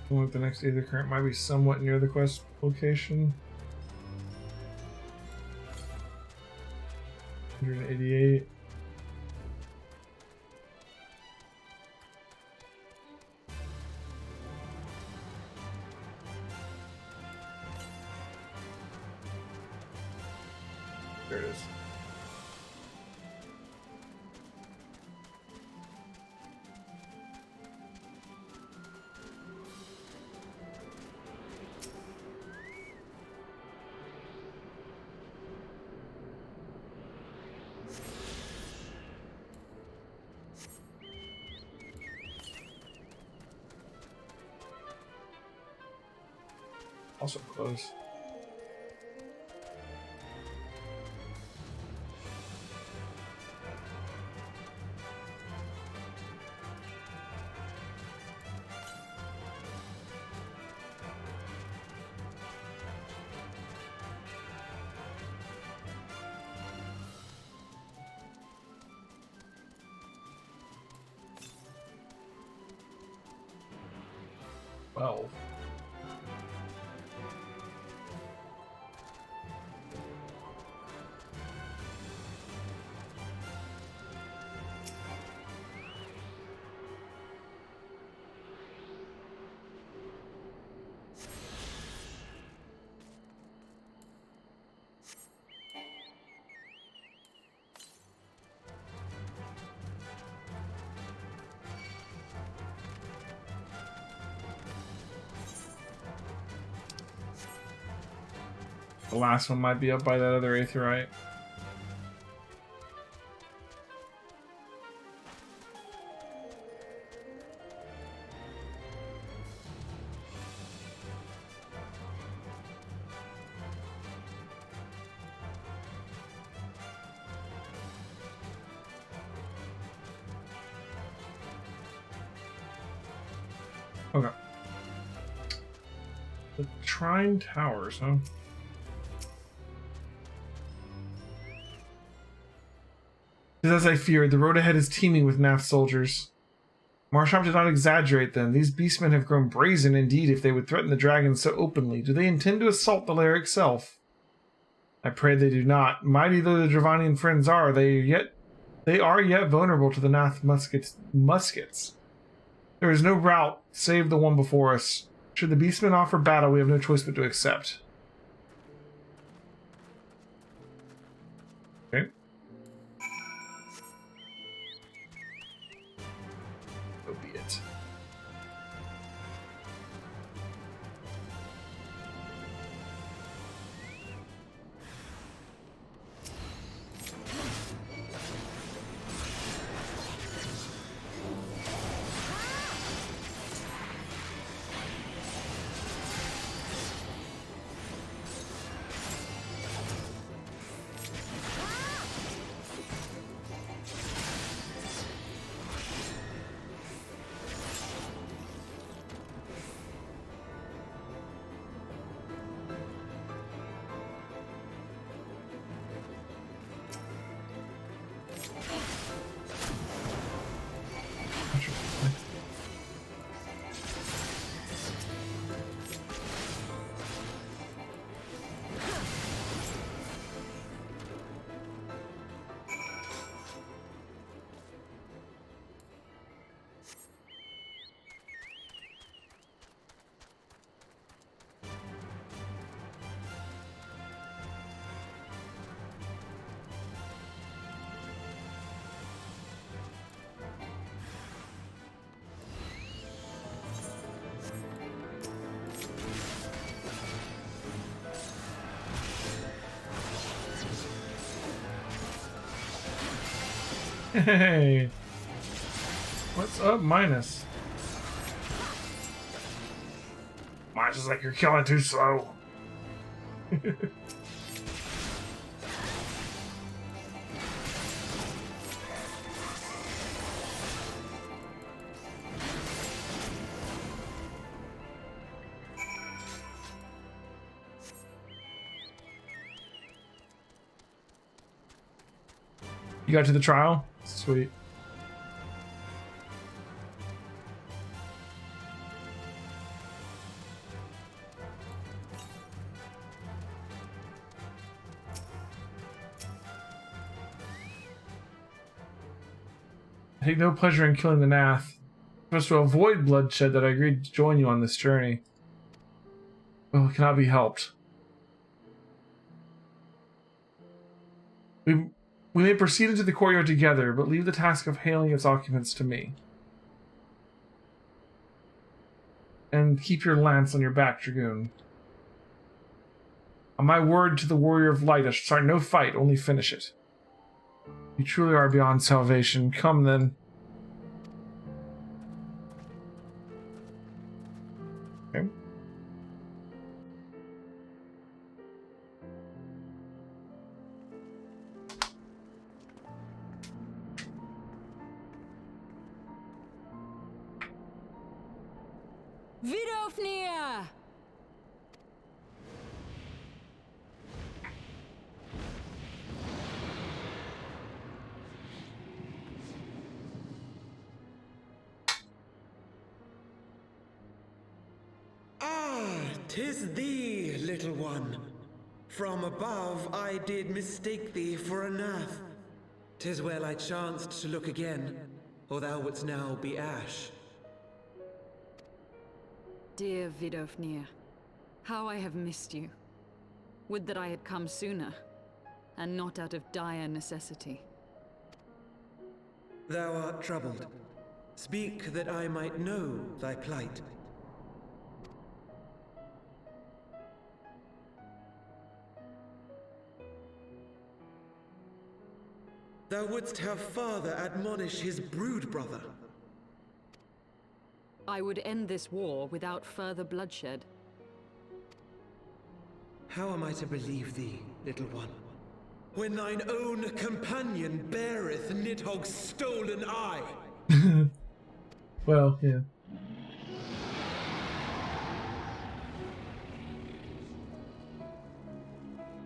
With the next ether current might be somewhat near the quest location. 188. There it is. Also close. Well. The last one might be up by that other aetheryte. Okay. The Trine Towers, huh? As I feared, the road ahead is teeming with Nath soldiers. Marshop did not exaggerate then. These beastmen have grown brazen indeed if they would threaten the dragons so openly. Do they intend to assault the lair itself? I pray they do not. Mighty though the Dravanian friends are, they are yet vulnerable to the Nath muskets. There is no route save the one before us. Should the beastmen offer battle, we have no choice but to accept. Okay. So be it. Hey, what's up, Minus? Mine's just like, you're killing too slow. You got to the trial? Sweet. take no pleasure in killing the Nath. It was to avoid bloodshed that I agreed to join you on this journey. Well, it cannot be helped. We may proceed into the courtyard together, but leave the task of hailing its occupants to me. And keep your lance on your back, Dragoon. On my word to the warrior of light, I shall start no fight, only finish it. You truly are beyond salvation. Come then. Okay. Vidofnir! Ah, 'tis thee, little one. From above I did mistake thee for a Nath. 'Tis well I chanced to look again, or thou wouldst now be ash. Dear Vidofnir, how I have missed you. Would that I had come sooner, and not out of dire necessity. Thou art troubled. Speak that I might know thy plight. Thou wouldst have father admonish his brood brother. I would end this war without further bloodshed. How am I to believe thee, little one, when thine own companion beareth Nidhogg's stolen eye? Well, yeah.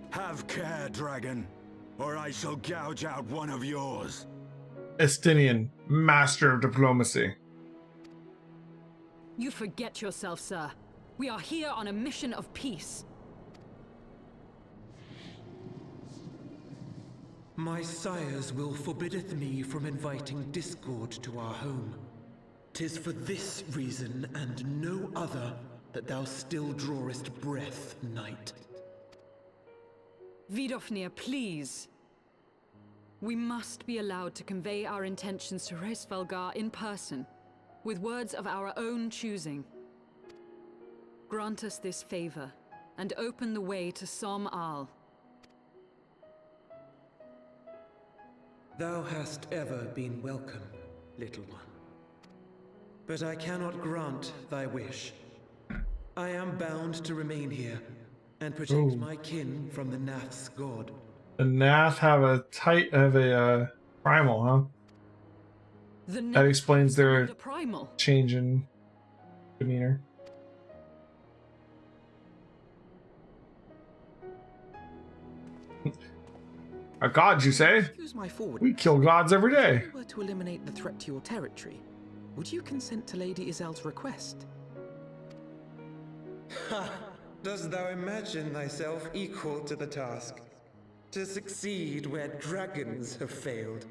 Have care, dragon, or I shall gouge out one of yours. Estinian, master of diplomacy. You forget yourself, sir. We are here on a mission of peace. My sire's will forbiddeth me from inviting discord to our home. 'Tis for this reason and no other that thou still drawest breath, knight. Vidofnir, please. We must be allowed to convey our intentions to Hraesvelgar in person, with words of our own choosing. Grant us this favor, and open the way to Som Al. Thou hast ever been welcome, little one. But I cannot grant thy wish. I am bound to remain here, and protect my kin from the Nath's god. The Nath have a primal, huh? That explains their change in demeanor. A god, you say? Excuse my forward. We kill gods every day. If you were to eliminate the threat to your territory, would you consent to Lady Izel's request? Ha! Dost thou imagine thyself equal to the task? To succeed where dragons have failed?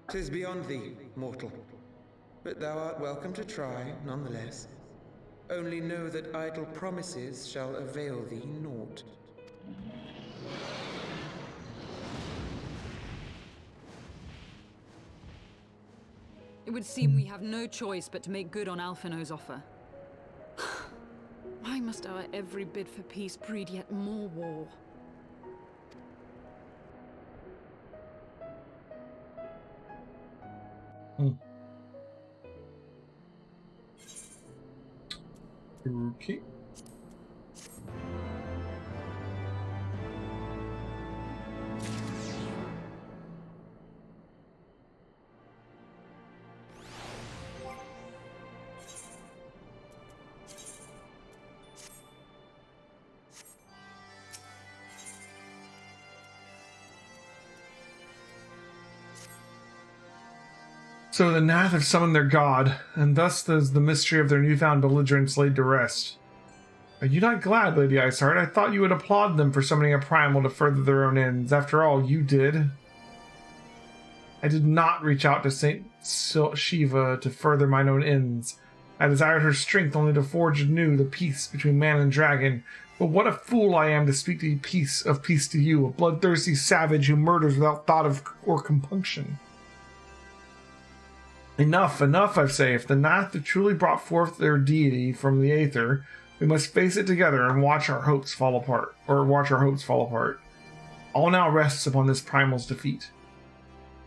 'Tis beyond thee, mortal. But thou art welcome to try, nonetheless. Only know that idle promises shall avail thee naught. It would seem we have no choice but to make good on Alphino's offer. Why must our every bid for peace breed yet more war? Okay. So the Nath have summoned their god, and thus does the mystery of their newfound belligerence laid to rest. Are you not glad, Lady Iceheart? I thought you would applaud them for summoning a primal to further their own ends. After all, you did. I did not reach out to Saint Shiva to further mine own ends. I desired her strength only to forge anew the peace between man and dragon. But what a fool I am to speak to peace to you, a bloodthirsty savage who murders without thought of or compunction. Enough, I say. If the Nath have truly brought forth their deity from the Aether, we must face it together and watch our hopes fall apart. All now rests upon this primal's defeat.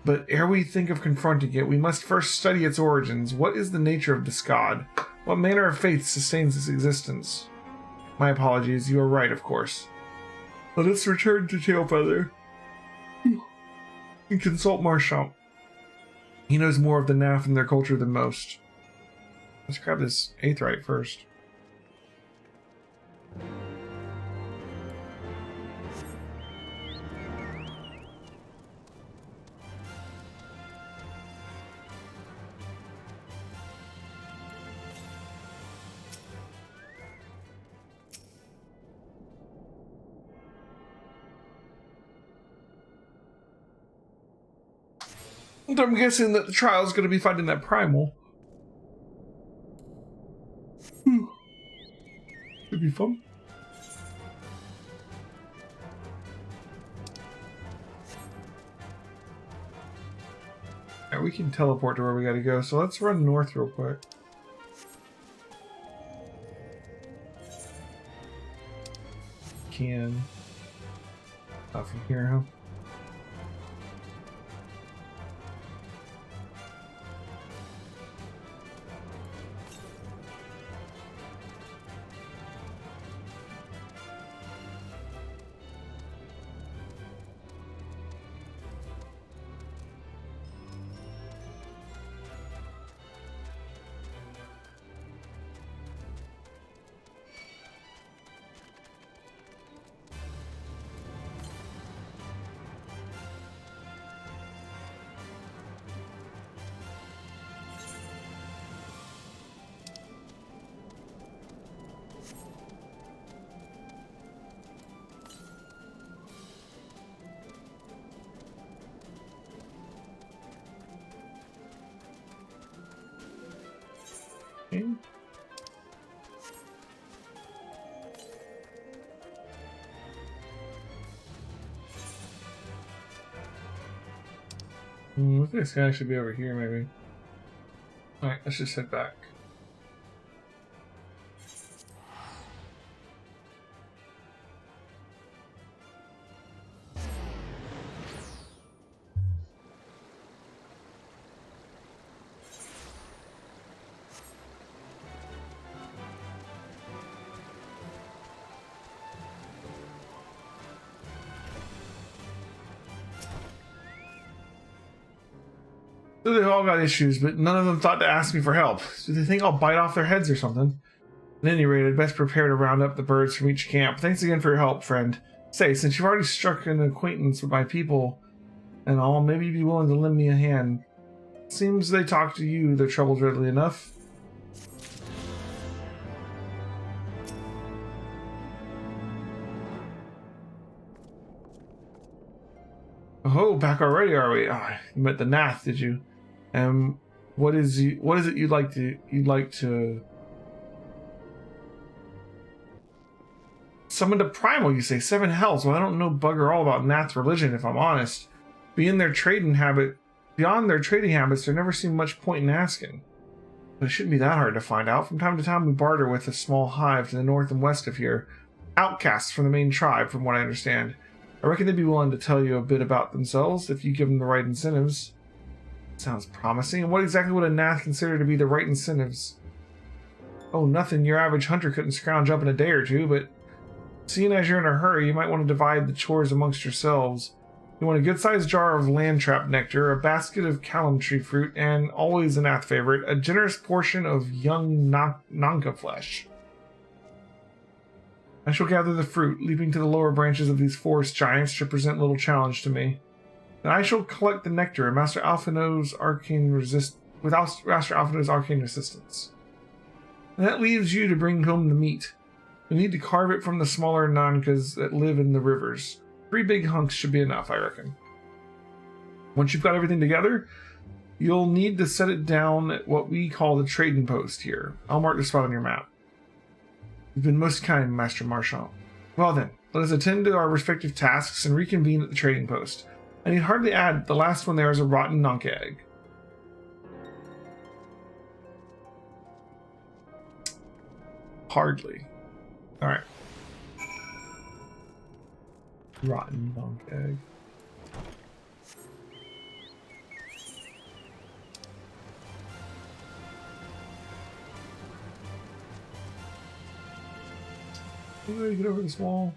But ere we think of confronting it, we must first study its origins. What is the nature of this god? What manner of faith sustains its existence? My apologies, you are right, of course. Let us return to Tailfeather and consult Marchamp. He knows more of the Nath and their culture than most. Let's grab this Aetherite first. I'm guessing that the trial is going to be fighting that primal. Could be fun. Alright, we can teleport to where we got to go, so let's run north real quick. Can. Not from here, huh? I think this guy should be over here, maybe. Alright, let's just head back. So they've all got issues, but none of them thought to ask me for help. Do they think I'll bite off their heads or something? At any rate, I'd best prepare to round up the birds from each camp. Thanks again for your help, friend. Say, since you've already struck an acquaintance with my people and all, maybe you'd be willing to lend me a hand. Seems they talk to you their troubles readily enough. Oh, back already, are we? Oh, you met the Nath, did you? What is it you'd like to summon a primal, you say? 7 hells. Well, I don't know bugger all about Nath religion, if I'm honest. Beyond their trading habits, there never seemed much point in asking. But it shouldn't be that hard to find out. From time to time, we barter with a small hive to the north and west of here. Outcasts from the main tribe, from what I understand. I reckon they'd be willing to tell you a bit about themselves if you give them the right incentives. Sounds promising. And what exactly would a Nath consider to be the right incentives? Oh, nothing your average hunter couldn't scrounge up in a day or two, but seeing as you're in a hurry, you might want to divide the chores amongst yourselves. You want a good-sized jar of landtrap nectar, a basket of callum tree fruit, and, always a Nath favorite, a generous portion of young Nanka flesh. I shall gather the fruit, leaping to the lower branches of these forest giants should present little challenge to me. Then I shall collect the nectar and Master Alphino's arcane resistance. And that leaves you to bring home the meat. We need to carve it from the smaller Nankas that live in the rivers. 3 big hunks should be enough, I reckon. Once you've got everything together, you'll need to set it down at what we call the trading post here. I'll mark the spot on your map. You've been most kind, Master Marchand. Well then, let us attend to our respective tasks and reconvene at the trading post. I need hardly add the last one there is a rotten Nanka egg. Hardly. Alright. Rotten Nanka egg. How do I get over this wall?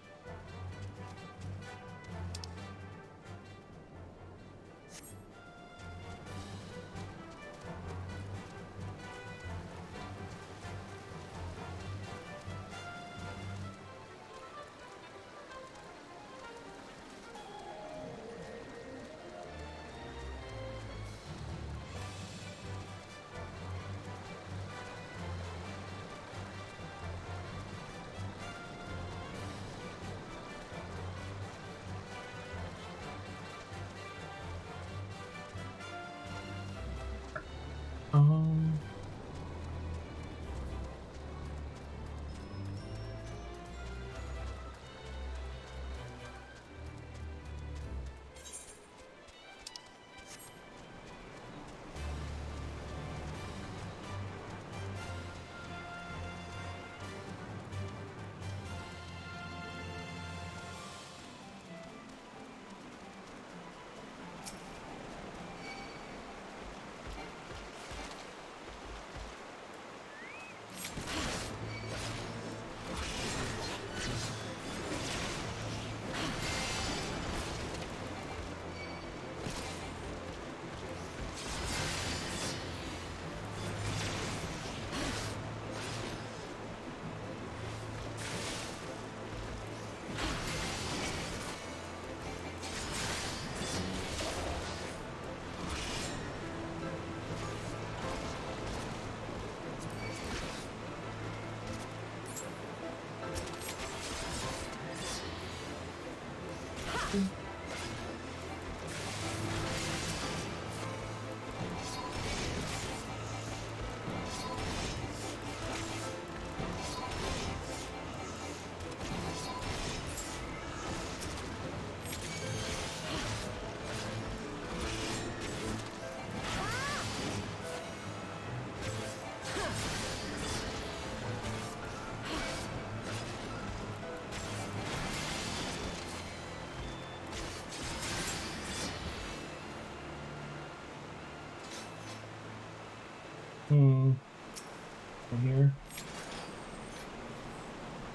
From here.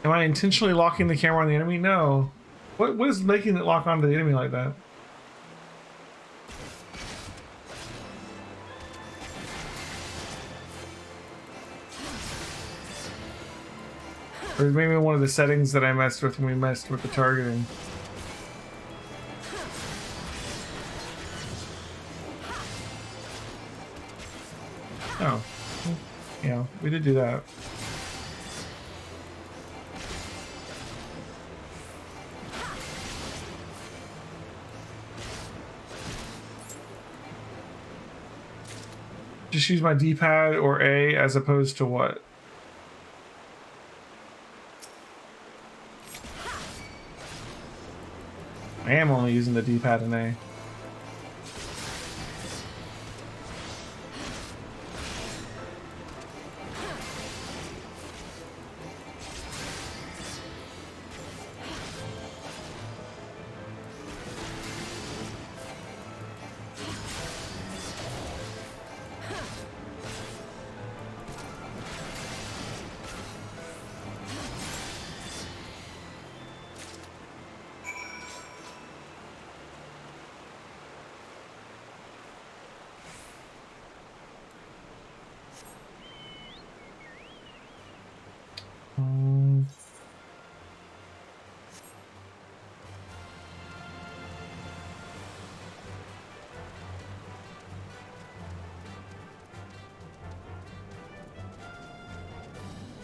Am I intentionally locking the camera on the enemy? No. What is making it lock onto the enemy like that? Or maybe one of the settings that I messed with when we messed with the targeting. Oh. Yeah, we did do that. Just use my D-pad or A as opposed to what? I am only using the D-pad and A.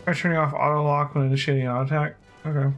Try turning off auto lock when initiating an auto attack. Okay.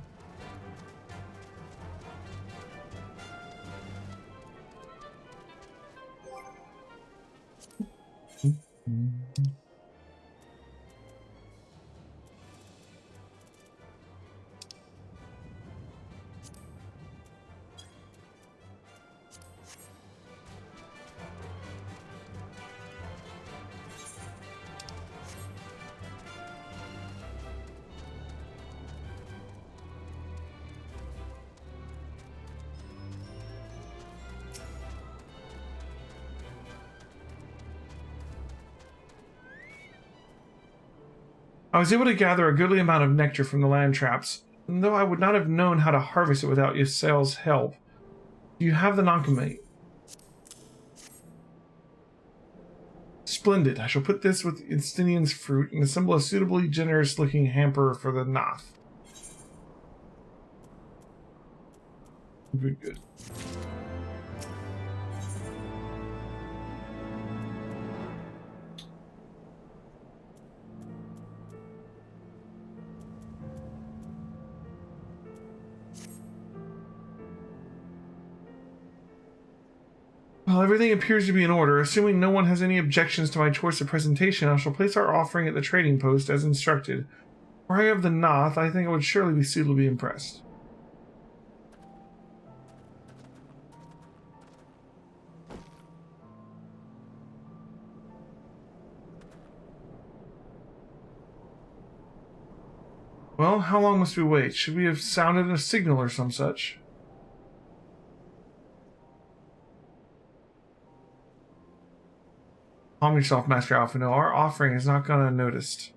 I was able to gather a goodly amount of nectar from the land traps, and though I would not have known how to harvest it without Ysael's help. Do you have the Nankame? Splendid. I shall put this with Instinian's fruit and assemble a suitably generous-looking hamper for the Nath. Very good. Well, everything appears to be in order. Assuming no one has any objections to my choice of presentation, I shall place our offering at the trading post as instructed. Were I of the Nath, I think I would surely be suitably impressed. Well, how long must we wait? Should we have sounded a signal or some such? Calm yourself, Master Alphino. Our offering has not gone unnoticed.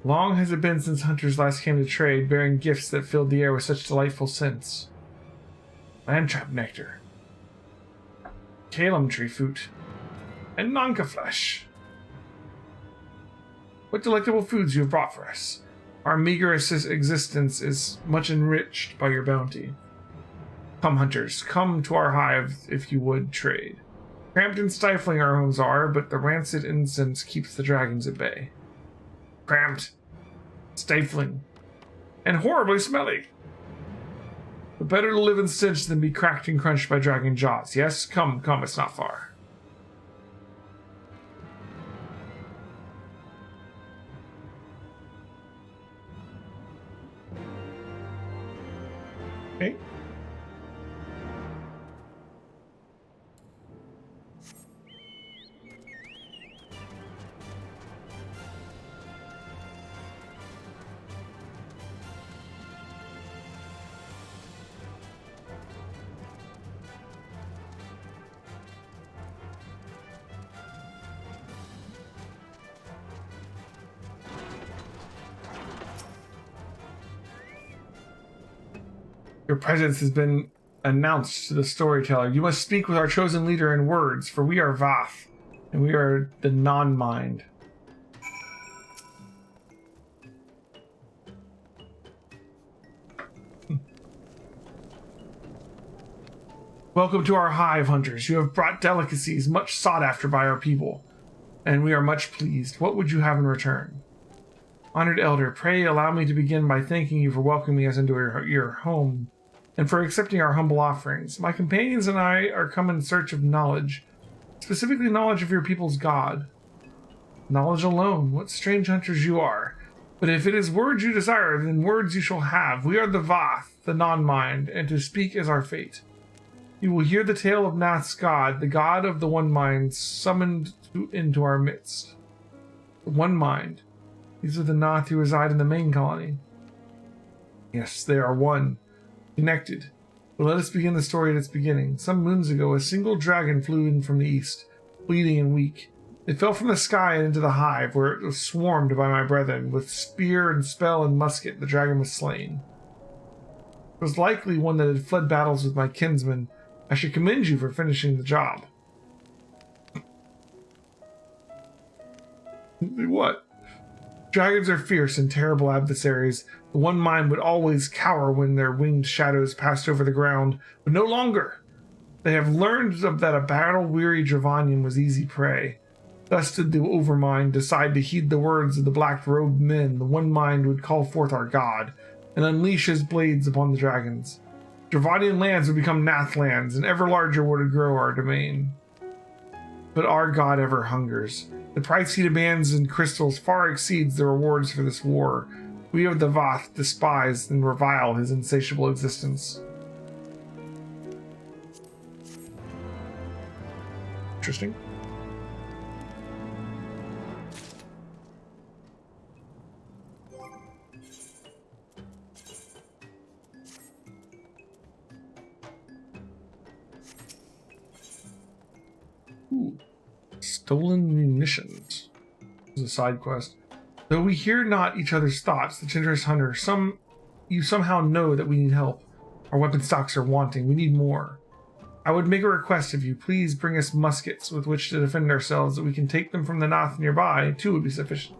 Long has it been since hunters last came to trade, bearing gifts that filled the air with such delightful scents. Landtrap nectar, Calum tree fruit, and Nanka flesh. What delectable foods you have brought for us. Our meager existence is much enriched by your bounty. Come, hunters, come to our hive if you would trade. Cramped and stifling our homes are, but the rancid incense keeps the dragons at bay. Cramped, stifling, and horribly smelly. But better to live in stench than be cracked and crunched by dragon jaws. Yes, come, it's not far. Okay. Your presence has been announced to the storyteller. You must speak with our chosen leader in words, for we are Vath, and we are the non-mind. Welcome to our hive, hunters. You have brought delicacies much sought after by our people, and we are much pleased. What would you have in return? Honored elder, pray allow me to begin by thanking you for welcoming us into your home, and for accepting our humble offerings. My companions and I are come in search of knowledge, specifically knowledge of your people's god. Knowledge alone, what strange hunters you are. But if it is words you desire, then words you shall have. We are the Vath, the non-mind, and to speak is our fate. You will hear the tale of Nath's god, the god of the One Mind, summoned into our midst. The One Mind. These are the Nath who reside in the main colony. Yes, they are one. Connected. But let us begin the story at its beginning. Some moons ago, a single dragon flew in from the east, bleeding and weak. It fell from the sky and into the hive, where it was swarmed by my brethren. With spear and spell and musket, the dragon was slain. It was likely one that had fled battles with my kinsmen. I should commend you for finishing the job. What? Dragons are fierce and terrible adversaries. The one mind would always cower when their winged shadows passed over the ground, but no longer. They have learned that a battle-weary Dravanian was easy prey. Thus did the Overmind decide to heed the words of the black-robed men. The one mind would call forth our god and unleash his blades upon the dragons. Dravanian lands would become Nath lands, and ever larger would grow our domain. But our god ever hungers. The price he demands in crystals far exceeds the rewards for this war. We of the Voth despise and revile his insatiable existence. Interesting. Ooh. Stolen munitions. This is a side quest. Though we hear not each other's thoughts, the generous hunter, you somehow know that we need help. Our weapon stocks are wanting. We need more. I would make a request of you. Please bring us muskets with which to defend ourselves, that we can take them from the Nath nearby. 2 would be sufficient.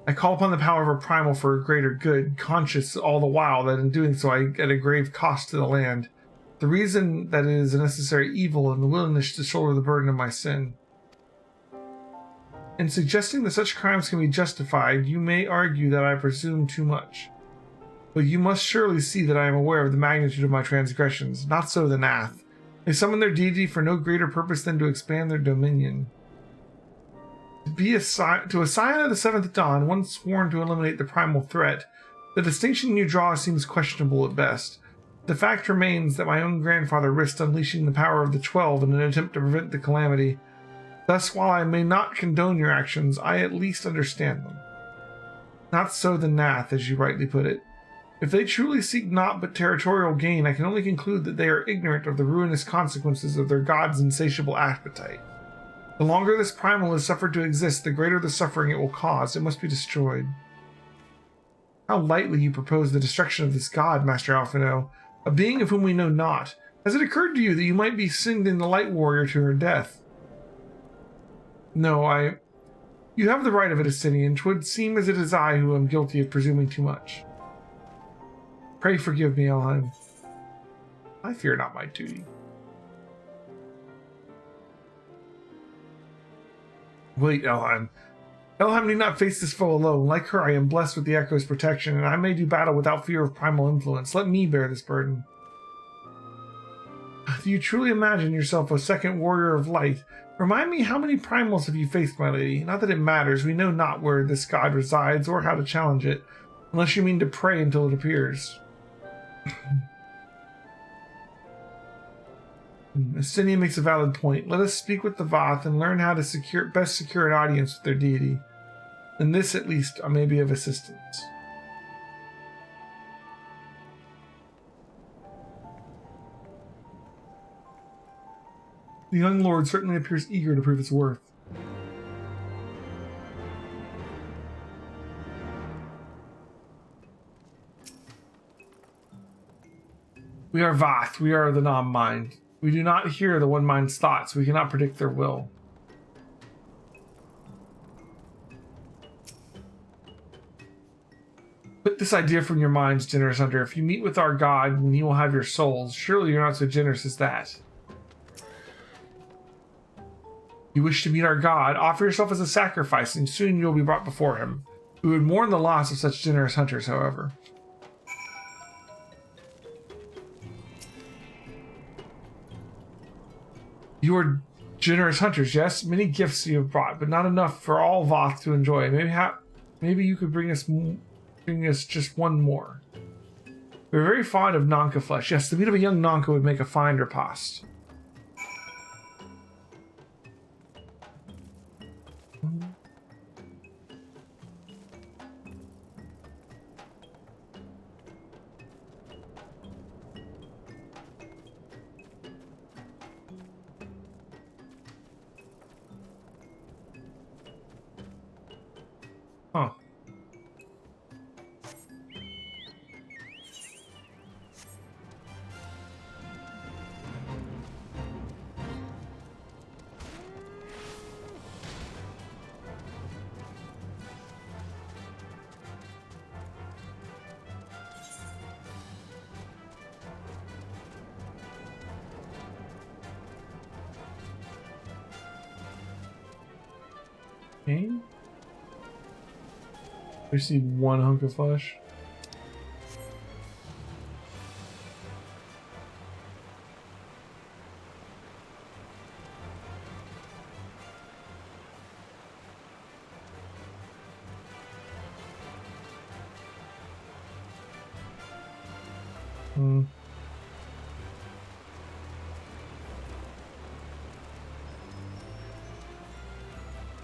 I call upon the power of a primal for a greater good, conscious all the while that in doing so I at a grave cost to the land. The reason that it is a necessary evil and the willingness to shoulder the burden of my sin. In suggesting that such crimes can be justified, you may argue that I presume too much. But you must surely see that I am aware of the magnitude of my transgressions. Not so the Nath. They summon their deity for no greater purpose than to expand their dominion. To a scion of the 7th Dawn, one sworn to eliminate the primal threat, the distinction you draw seems questionable at best. The fact remains that my own grandfather risked unleashing the power of the 12 in an attempt to prevent the calamity. Thus, while I may not condone your actions, I at least understand them. Not so the Nath, as you rightly put it. If they truly seek naught but territorial gain, I can only conclude that they are ignorant of the ruinous consequences of their god's insatiable appetite. The longer this primal is suffered to exist, the greater the suffering it will cause. It must be destroyed. How lightly you propose the destruction of this god, Master Alphino, a being of whom we know not. Has it occurred to you that you might be sending the Light Warrior to her death? No, You have the right of it, Asinian. 'Twould seem as it is I who am guilty of presuming too much. Pray forgive me, Elheim. I fear not my duty. Wait, Elheim. Elheim need not face this foe alone. Like her, I am blessed with the Echo's protection, and I may do battle without fear of primal influence. Let me bear this burden. Do you truly imagine yourself a second warrior of light? Remind me, how many primals have you faced, my lady? Not that it matters. We know not where this god resides or how to challenge it, unless you mean to pray until it appears. Asinian makes a valid point. Let us speak with the Voth and learn how to best secure an audience with their deity. In this, at least, I may be of assistance. The young lord certainly appears eager to prove his worth. We are Voth. We are the non-mind. We do not hear the one mind's thoughts. We cannot predict their will. Put this idea from your minds, generous hunter. If you meet with our god, then he will have your souls. Surely you're not so generous as that. You wish to meet our god, offer yourself as a sacrifice, and soon you will be brought before him. We would mourn the loss of such generous hunters, however. You are generous hunters, yes? Many gifts you have brought, but not enough for all Voth to enjoy. Maybe you could bring us just one more. We're very fond of Nonka flesh. Yes, the meat of a young Nonka would make a fine repast. Huh. Okay. We just need one hunk of flesh.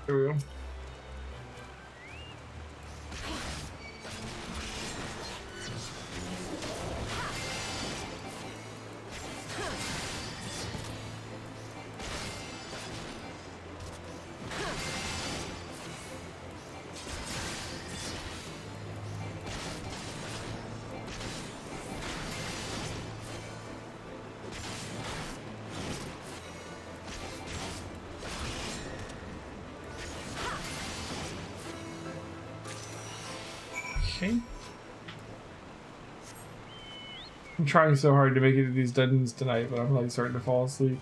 There we go. Okay. I'm trying so hard to make it to these dungeons tonight, but I'm like starting to fall asleep.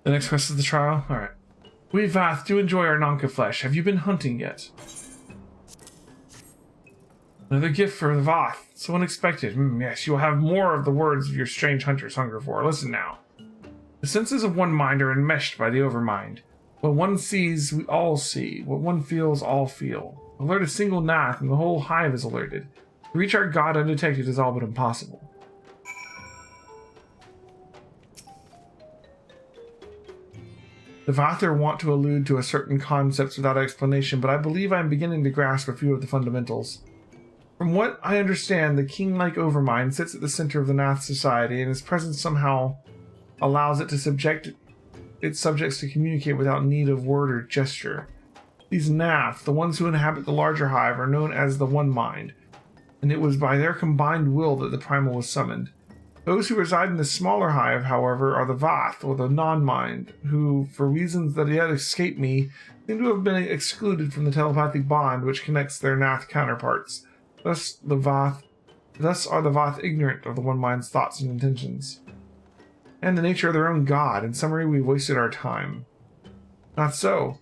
The next quest is the trial? Alright. We Vath do enjoy our Nanka flesh. Have you been hunting yet? Another gift for the Vath. So unexpected. Yes, you will have more of the words of your strange hunters hunger for. Listen now. The senses of one mind are enmeshed by the overmind. What one sees, we all see. What one feels, all feel. Alert a single Nath, and the whole hive is alerted. To reach our god undetected is all but impossible. The Vather want to allude to a certain concepts without explanation, but I believe I am beginning to grasp a few of the fundamentals. From what I understand, the king-like overmind sits at the center of the Nath society, and his presence somehow allows it to subject its subjects to communicate without need of word or gesture. These Nath, the ones who inhabit the larger hive, are known as the One Mind, and it was by their combined will that the Primal was summoned. Those who reside in the smaller hive, however, are the Vath, or the Non-Mind, who, for reasons that yet escape me, seem to have been excluded from the telepathic bond which connects their Nath counterparts. Thus are the Vath ignorant of the One Mind's thoughts and intentions, and the nature of their own god. In summary, we wasted our time. Not so.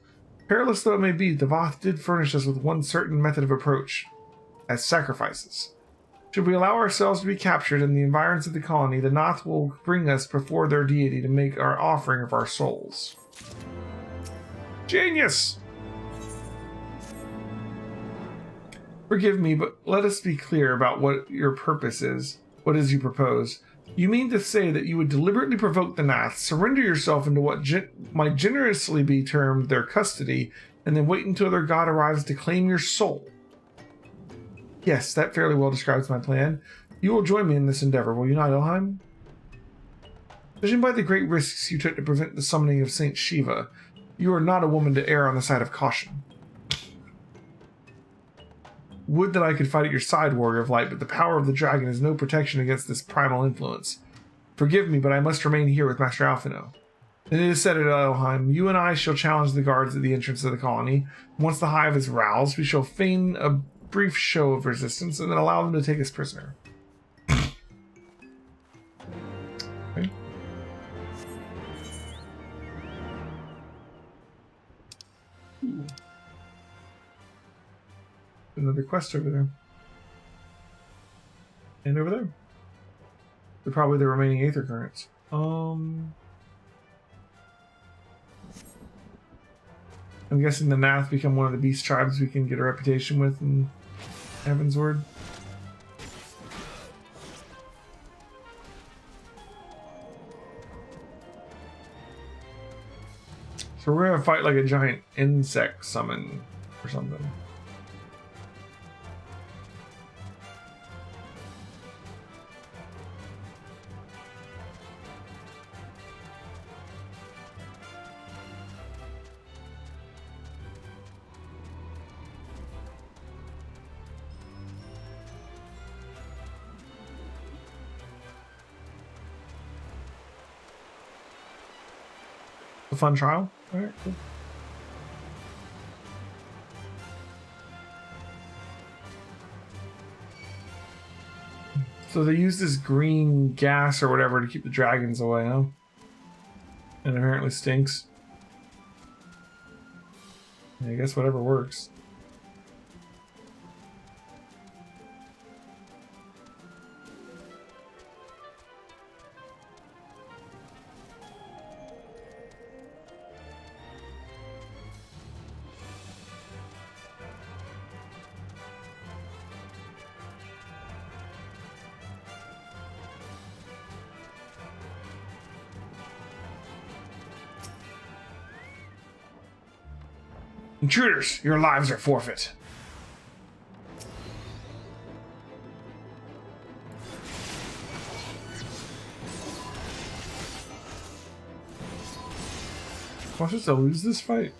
Perilous though it may be, the Vath did furnish us with one certain method of approach, as sacrifices. Should we allow ourselves to be captured in the environs of the colony, the Nath will bring us before their deity to make our offering of our souls. Genius! Forgive me, but let us be clear about what your purpose is. What is you propose? You mean to say that you would deliberately provoke the Nath, surrender yourself into what might generously be termed their custody, and then wait until their god arrives to claim your soul? Yes, that fairly well describes my plan. You will join me in this endeavor, will you not, Ilheim? Judging by the great risks you took to prevent the summoning of Saint Shiva, you are not a woman to err on the side of caution. Would that I could fight at your side, Warrior of Light, but the power of the dragon is no protection against this primal influence. Forgive me, but I must remain here with Master Alphino. Then it is said at Elheim, you and I shall challenge the guards at the entrance of the colony. Once the hive is roused, we shall feign a brief show of resistance and then allow them to take us prisoner. Okay. Ooh. Another quest over there. And over there. They're probably the remaining Aether Currents. I'm guessing the Nath become one of the beast tribes we can get a reputation with in Heavensward. So we're gonna fight like a giant insect summon or something. fun trial. All right, cool. So they use this green gas or whatever to keep the dragons away, huh? And it apparently stinks. Yeah, I guess whatever works. Intruders, your lives are forfeit. Watch us to lose this fight.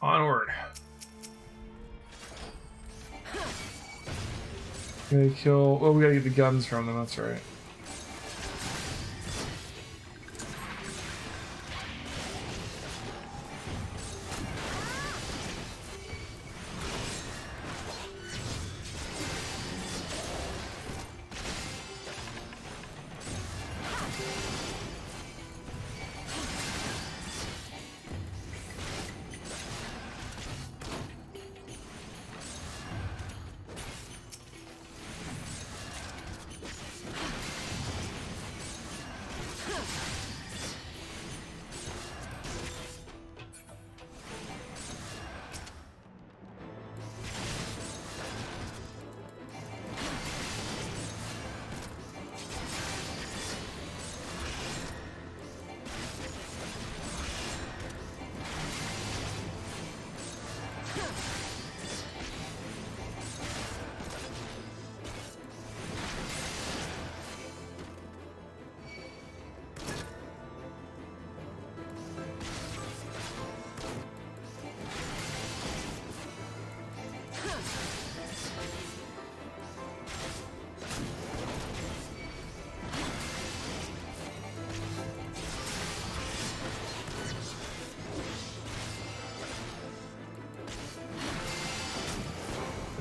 Onward. We gotta kill. Oh, we gotta get the guns from them. That's right.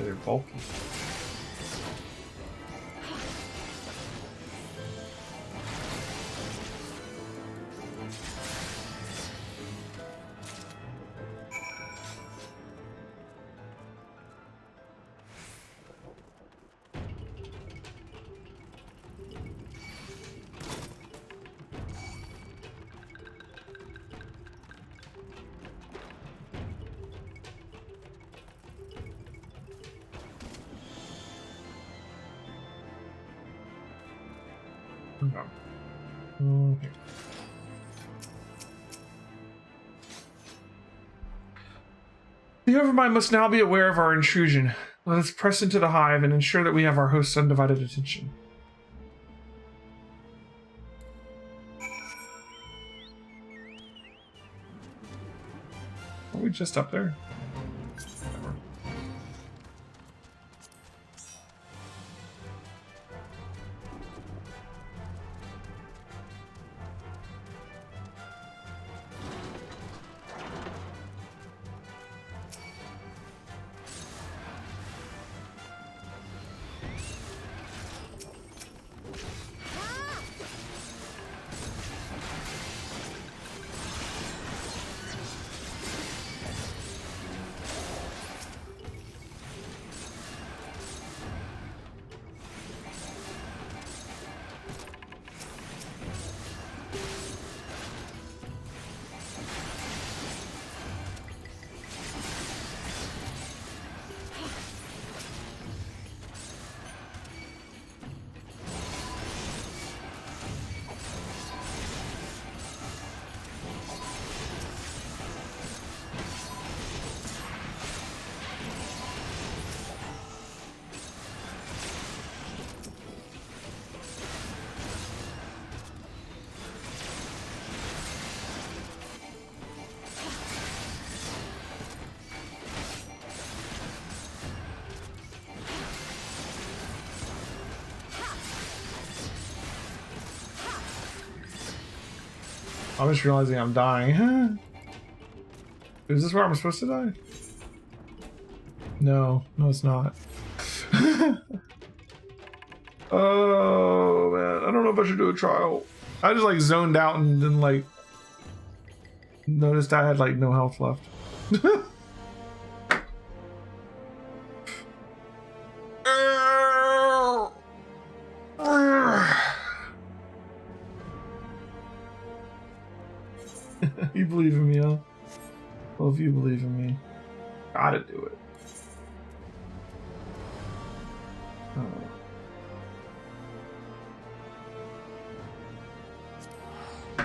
They're bulky. Okay. The Overmind must now be aware of our intrusion. Let us press into the hive and ensure that we have our host's undivided attention. Are we just up there? I'm just realizing I'm dying. Is this where I'm supposed to die? No, it's not. Oh man, I don't know if I should do a trial. I just like zoned out and then like noticed I had like no health left. You believe in me, huh? Well, if you believe in me, gotta do it. Oh. I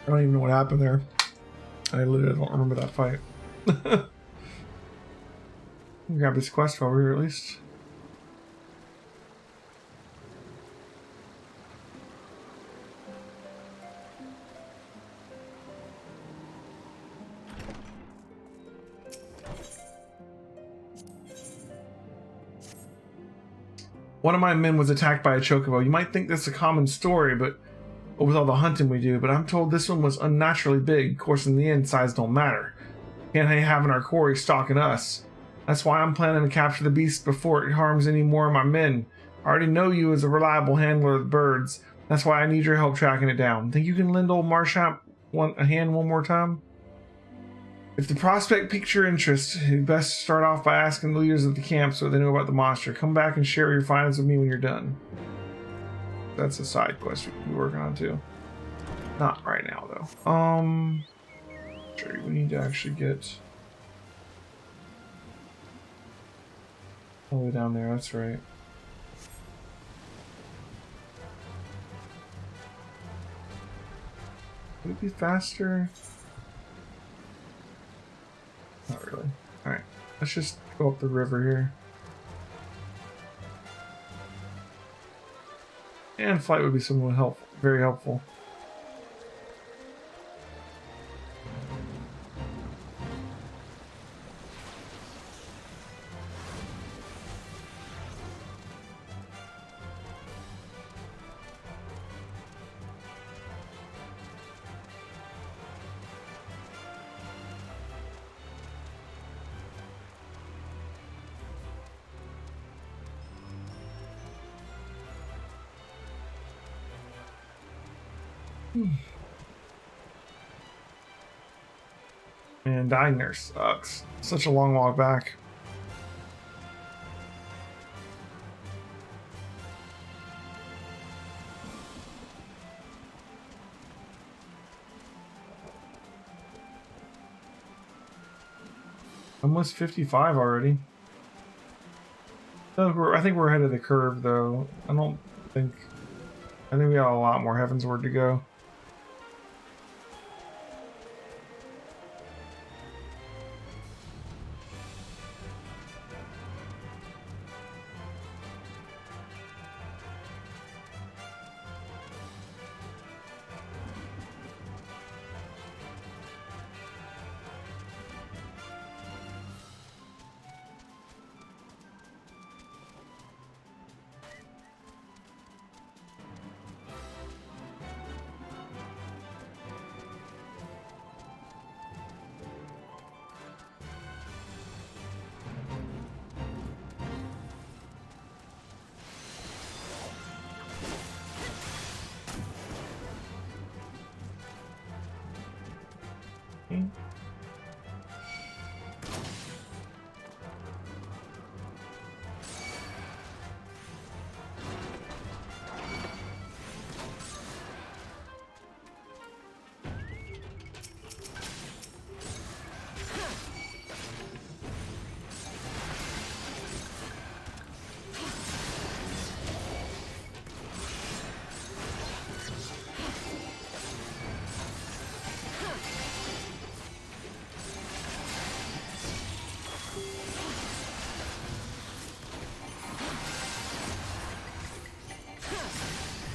don't even know what happened there. I literally don't remember that fight. Grab this quest over here at least. One of my men was attacked by a chocobo. You might think this is a common story, but with all the hunting we do, but I'm told this one was unnaturally big. Of course, in the end, size don't matter. Can't hang having our quarry stalking us. That's why I'm planning to capture the beast before it harms any more of my men. I already know you as a reliable handler of the birds. That's why I need your help tracking it down. Think you can lend old Marshap a hand one more time? If the prospect piques your interest, you best start off by asking the leaders of the camp so they know about the monster. Come back and share your findings with me when you're done. That's a side quest we can be working on too. Not right now though. Sure, we need to actually get all the way down there, that's right. Would it be faster? Not really. Alright, let's just go up the river here. And flight would be somewhat helpful, very helpful. Man, dying there sucks. Such a long walk back. Almost 55 already. I think we're ahead of the curve though. I think we got a lot more Heavensward to go.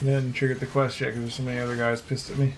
Didn't trigger the quest yet because there's so many other guys pissed at me.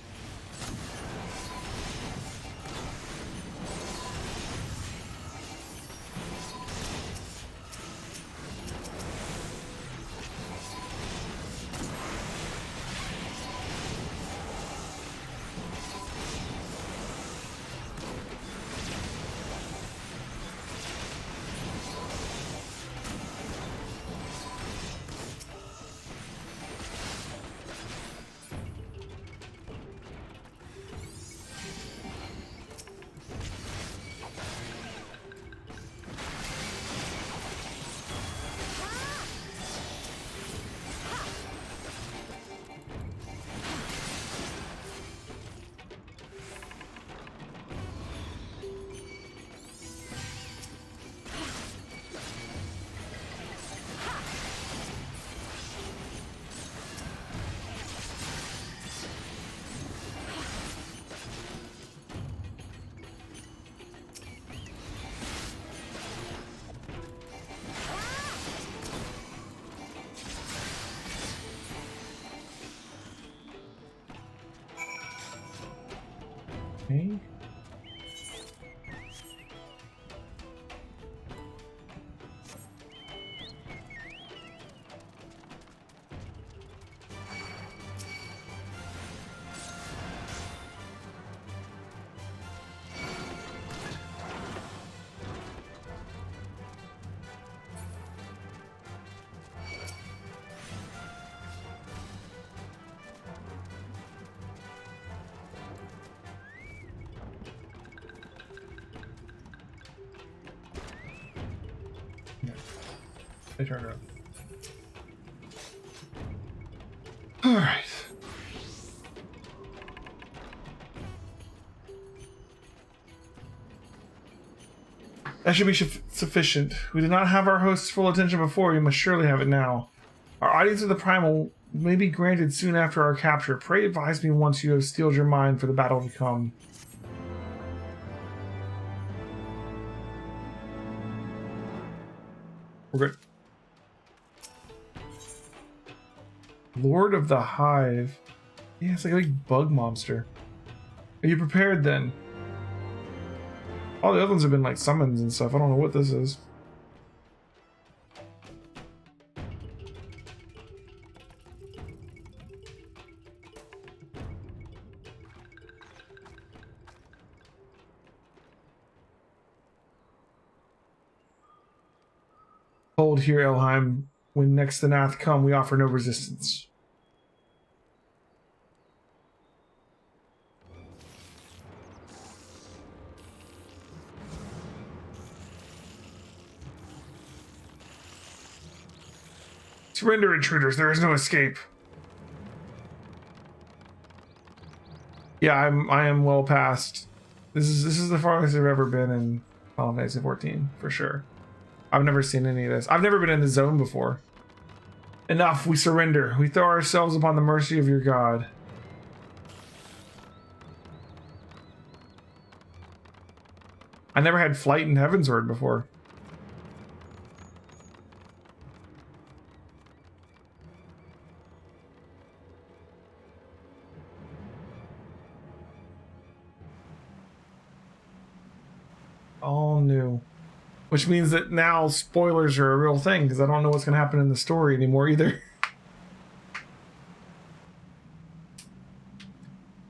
Okay. They turned around. All right. That should be sufficient. We did not have our host's full attention before. We must surely have it now. Our audience of the Primal may be granted soon after our capture. Pray advise me once you have steeled your mind for the battle to come. We're good. Lord of the Hive. Yeah, it's like a big bug monster. Are you prepared then? All the other ones have been like summons and stuff. I don't know what this is. Hold here, Elheim. When next the Nath come, we offer no resistance. Surrender, intruders. There is no escape. Yeah, I am well past. This is the farthest I've ever been in Final Fantasy 14 for sure. I've never seen any of this. I've never been in the zone before. Enough. We surrender. We throw ourselves upon the mercy of your God. I never had flight in Heavensward before. All new. Which means that now spoilers are a real thing, because I don't know what's going to happen in the story anymore either.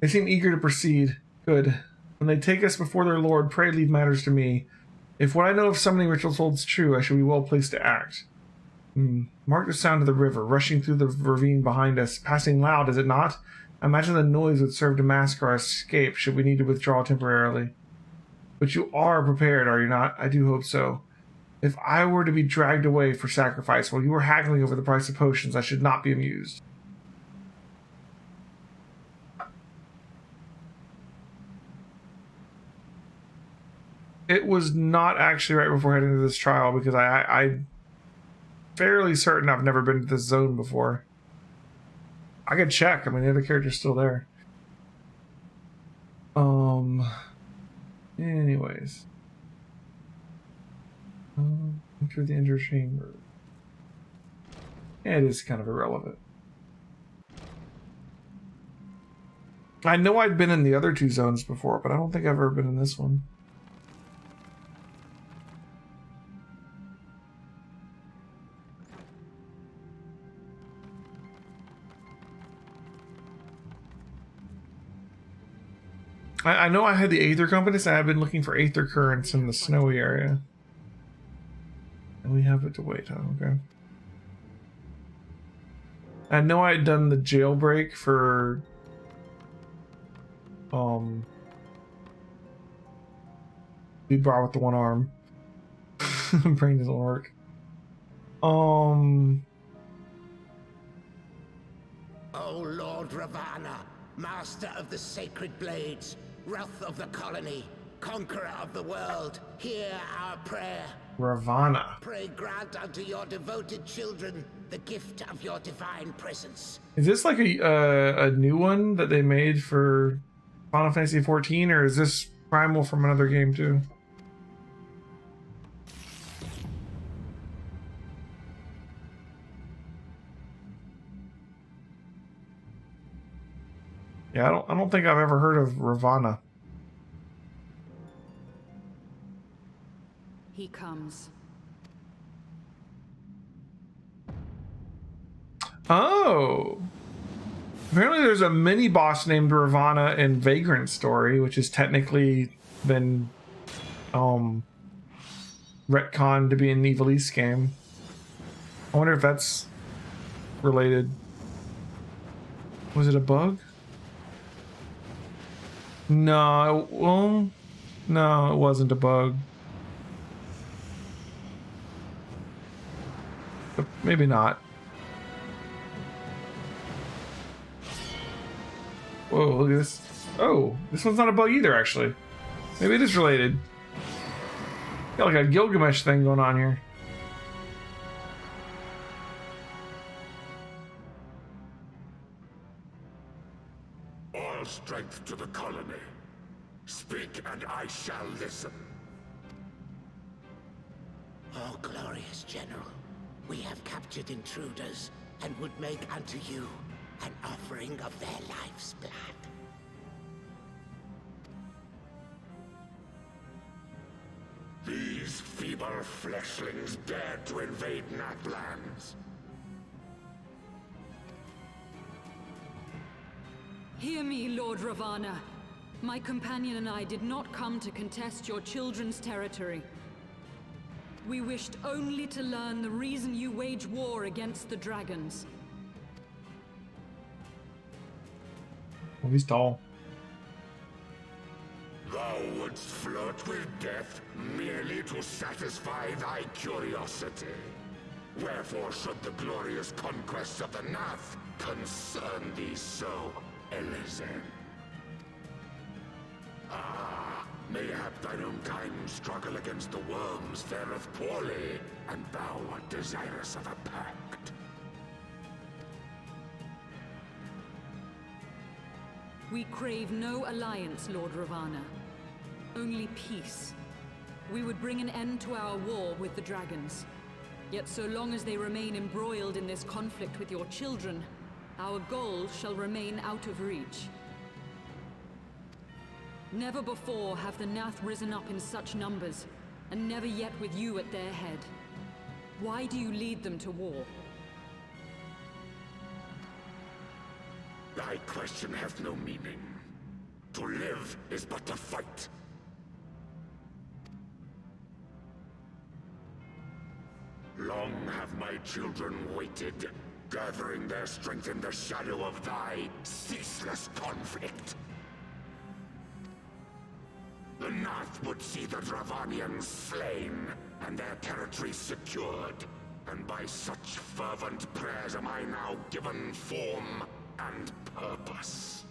They seem eager to proceed. Good. When they take us before their lord, pray leave matters to me. If what I know of summoning rituals holds true, I shall be well placed to act. Mark the sound of the river, rushing through the ravine behind us. Passing loud, is it not? I imagine the noise would serve to mask our escape, should we need to withdraw temporarily. But you are prepared, are you not? I do hope so. If I were to be dragged away for sacrifice while you were haggling over the price of potions, I should not be amused. It was not actually right before heading to this trial, because I'm fairly certain I've never been to this zone before. I could check. I mean, the other character's still there. Anyways. Enter the inner chamber. Yeah, it is kind of irrelevant. I know I'd been in the other two zones before, but I don't think I've ever been in this one. I know I had the Aether Compass, and I've been looking for Aether Currents in the snowy area. And we have it to wait on, okay. I know I had done the jailbreak for... the bra with the one arm. Brain doesn't work. O Lord Ravana, master of the sacred blades, wrath of the colony, conqueror of the world, hear our prayer. Ravana. Pray grant unto your devoted children the gift of your divine presence. Is this like a new one that they made for Final Fantasy 14, or is this primal from another game too? Yeah, I don't think I've ever heard of Ravana. He comes. Oh. Apparently there's a mini boss named Ravana in Vagrant Story, which has technically been retconned to be an Evil East game. I wonder if that's related. Was it a bug? No, well, no, it wasn't a bug. But maybe not. Whoa, look at this. Oh, this one's not a bug either, actually. Maybe it is related. Got like a Gilgamesh thing going on here. All strength to the colony. Speak and I shall listen. Oh, glorious General, we have captured intruders and would make unto you an offering of their life's blood. These feeble fleshlings dared to invade Nathlands. Hear me, Lord Ravana. My companion and I did not come to contest your children's territory. We wished only to learn the reason you wage war against the dragons. Oh, he's tall. Thou wouldst flirt with death merely to satisfy thy curiosity. Wherefore should the glorious conquests of the Nath concern thee so, Elezen? Ah, mayhap thine own kind struggle against the worms fareth poorly, and thou art desirous of a pact. We crave no alliance, Lord Ravana. Only peace. We would bring an end to our war with the dragons. Yet so long as they remain embroiled in this conflict with your children, our goal shall remain out of reach. Never before have the Nath risen up in such numbers, and never yet with you at their head. Why do you lead them to war? Thy question hath no meaning. To live is but to fight. Long have my children waited, gathering their strength in the shadow of thy ceaseless conflict. The Nath would see the Dravanians slain, and their territory secured. And by such fervent prayers am I now given form and purpose.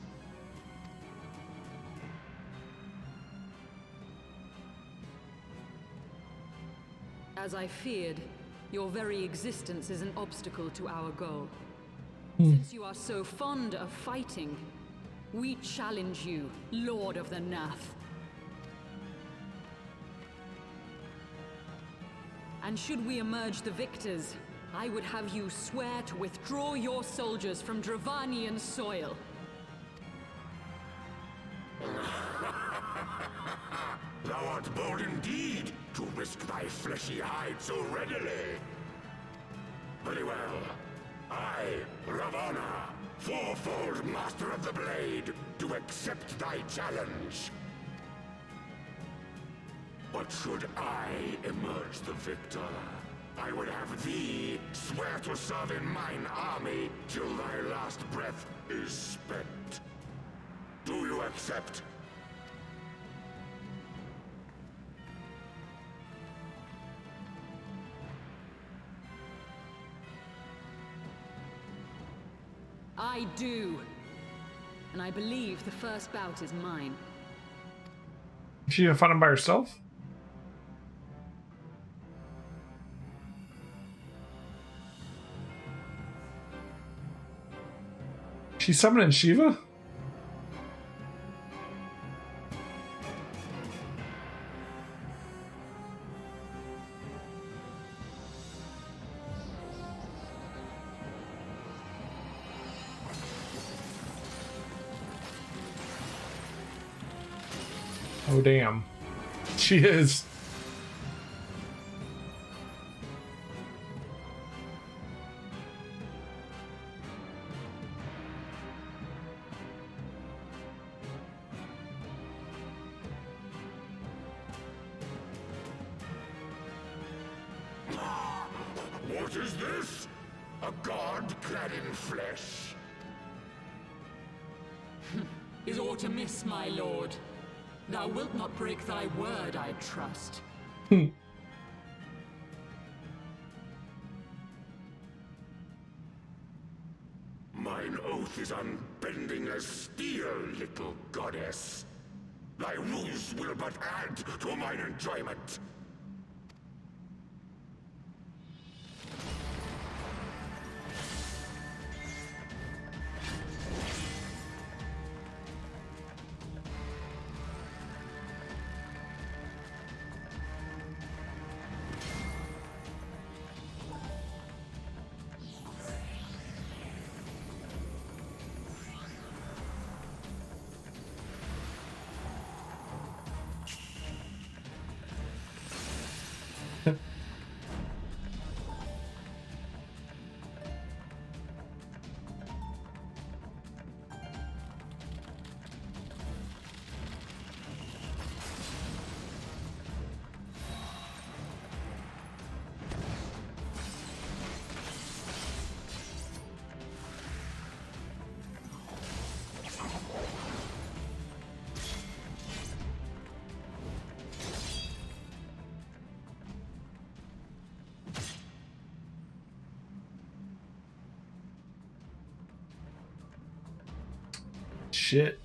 As I feared, your very existence is an obstacle to our goal. Since you are so fond of fighting, we challenge you, Lord of the Nath. And should we emerge the victors, I would have you swear to withdraw your soldiers from Dravanian soil. Thou art bold indeed to risk thy fleshy hide so readily. Very well. I, Ravana, fourfold master of the blade, do accept thy challenge. But should I emerge the victor, I would have thee swear to serve in mine army till thy last breath is spent. Do you accept? I do. And I believe the first bout is mine. Is she gonna fight him by herself? She's summoning Shiva? Oh damn. She is. What is this? A god clad in flesh? Is aught amiss, my lord? Thou wilt not break thy word, I trust. Mine oath is unbending as steel, little goddess. Thy ruse will but add to mine enjoyment. Shit.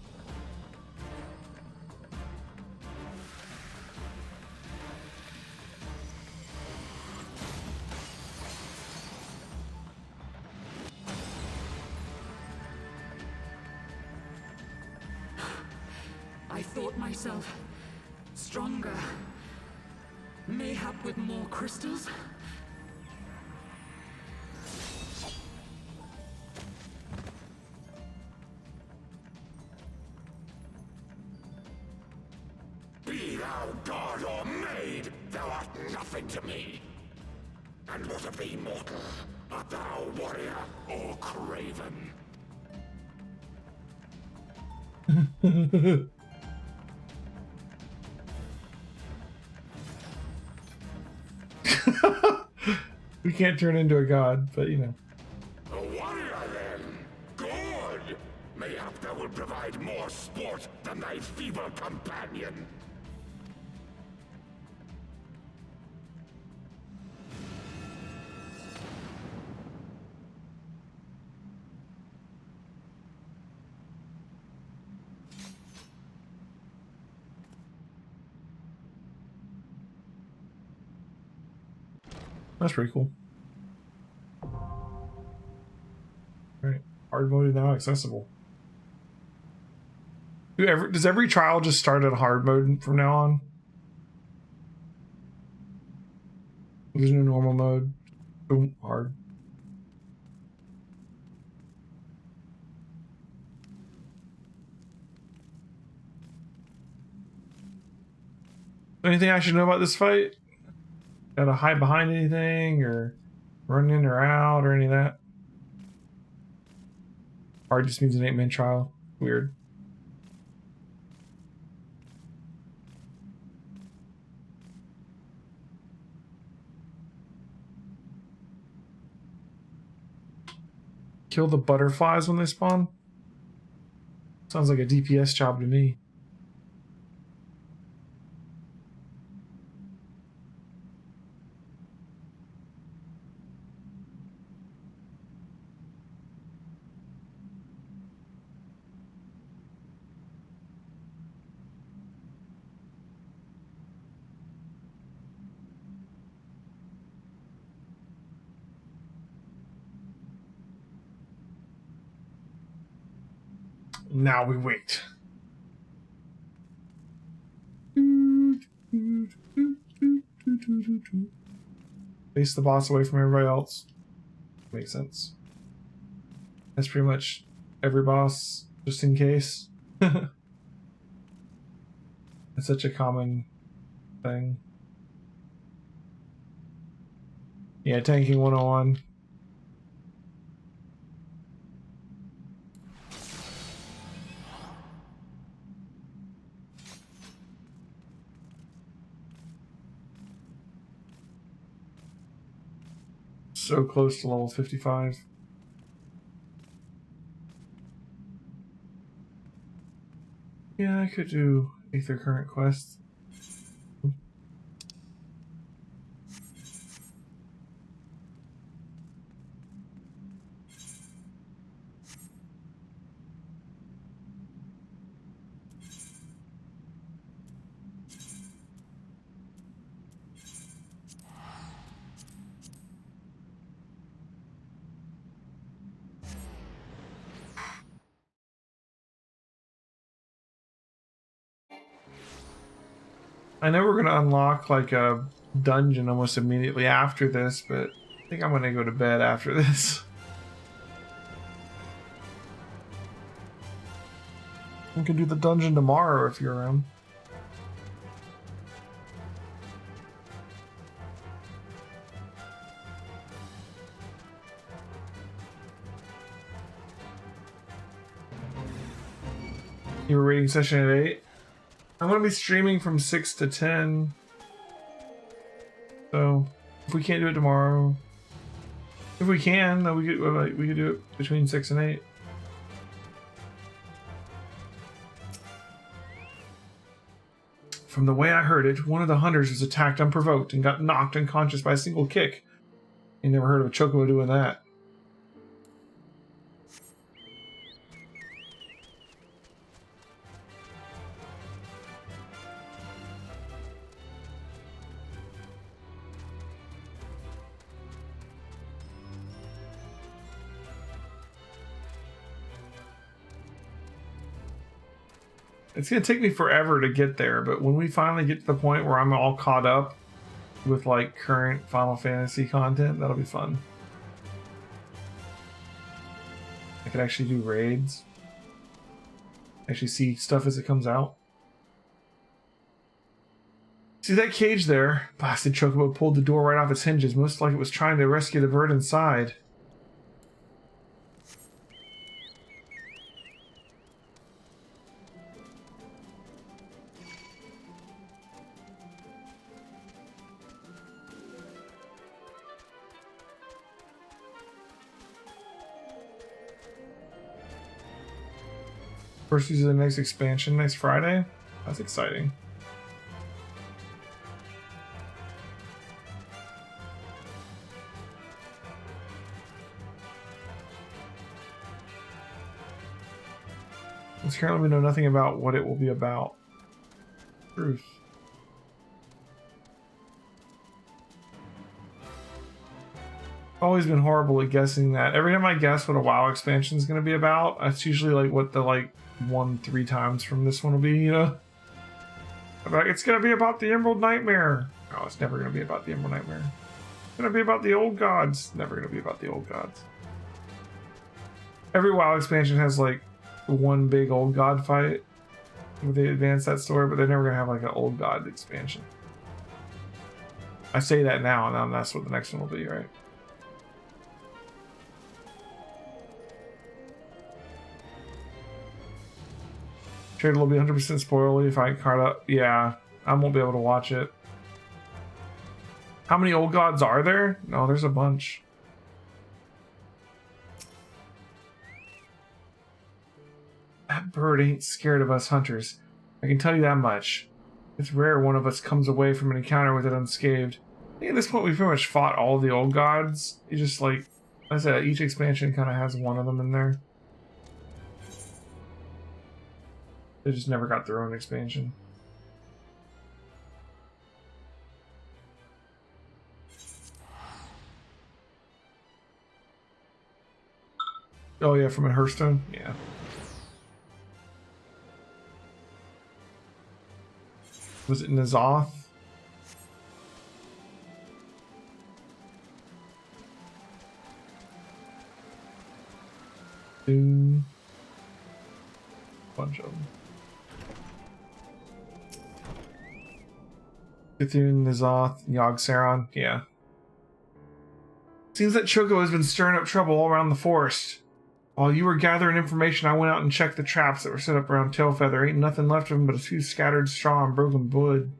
I thought myself stronger. Mayhap with more crystals? Be thou god or maid, thou art nothing to me. And what of thee, mortal? Art thou warrior or craven? We can't turn into a god, but you know. A warrior, then? Good! Mayhap thou will provide more sport than thy feeble companion. That's pretty cool. Alright. Hard mode is now accessible. Does every trial just start at hard mode from now on? There's no normal mode. Boom, hard. Anything I should know about this fight? Gotta hide behind anything or run in or out or any of that? Hard just means an 8-man trial. Weird. Kill the butterflies when they spawn? Sounds like a DPS job to me. Now we wait. Face the boss away from everybody else. Makes sense. That's pretty much every boss, just in case. It's such a common thing. Yeah, tanking 101. So close to level 55. Yeah, I could do Aether Current quests. I know we're gonna unlock like a dungeon almost immediately after this, but I think I'm gonna go to bed after this. We can do the dungeon tomorrow if you're around. You were raiding session at 8? I'm going to be streaming from 6 to 10. So, if we can't do it tomorrow... If we can, then we could do it between 6 and 8. From the way I heard it, one of the hunters was attacked unprovoked and got knocked unconscious by a single kick. You never heard of a chocobo doing that. It's going to take me forever to get there, but when we finally get to the point where I'm all caught up with like current Final Fantasy content, that'll be fun. I could actually do raids. Actually see stuff as it comes out. See that cage there? Blasted chocobo pulled the door right off its hinges, most like it was trying to rescue the bird inside. First use of the next expansion next Friday? That's exciting. Currently we know nothing about what it will be about. Truth. Always been horrible at guessing that. Every time I guess what a WoW expansion is going to be about, that's usually like what the 1-3 times from this one will be, you know? Like, it's going to be about the Emerald Nightmare. Oh, it's never going to be about the Emerald Nightmare. It's going to be about the old gods. Never going to be about the old gods. Every WoW expansion has like one big old god fight where they advance that story, but they're never going to have like an old god expansion. I say that now, and then that's what the next one will be, right? Trailer will be 100% spoily if I card up. Yeah, I won't be able to watch it. How many old gods are there? No, there's a bunch. That bird ain't scared of us hunters. I can tell you that much. It's rare one of us comes away from an encounter with it unscathed. I think at this point we've pretty much fought all the old gods. You just like I said, each expansion kind of has one of them in there. They just never got their own expansion. Oh yeah, from a Hearthstone? Yeah. Was it N'Zoth? Bunch of them. Cthulhu, N'Zoth, Yogg-Saron, yeah. Seems that Choco has been stirring up trouble all around the forest. While you were gathering information, I went out and checked the traps that were set up around Tailfeather. Ain't nothing left of them but a few scattered straw and broken wood.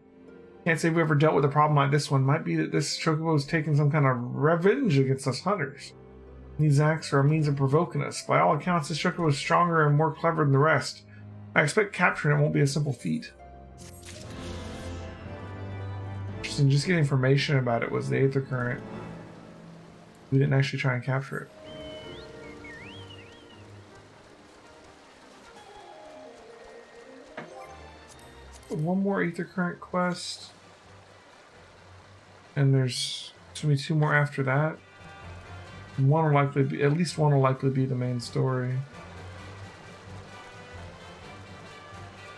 Can't say we ever dealt with a problem like this one. Might be that this chocobo is taking some kind of revenge against us hunters. These acts are a means of provoking us. By all accounts, this chocobo is stronger and more clever than the rest. I expect capturing it won't be a simple feat. Interesting, just getting information about it was the Aether Current. We didn't actually try and capture it. One more Aether Current quest. And there's going to be 2 more after that. One will likely be, at least one will likely be the main story.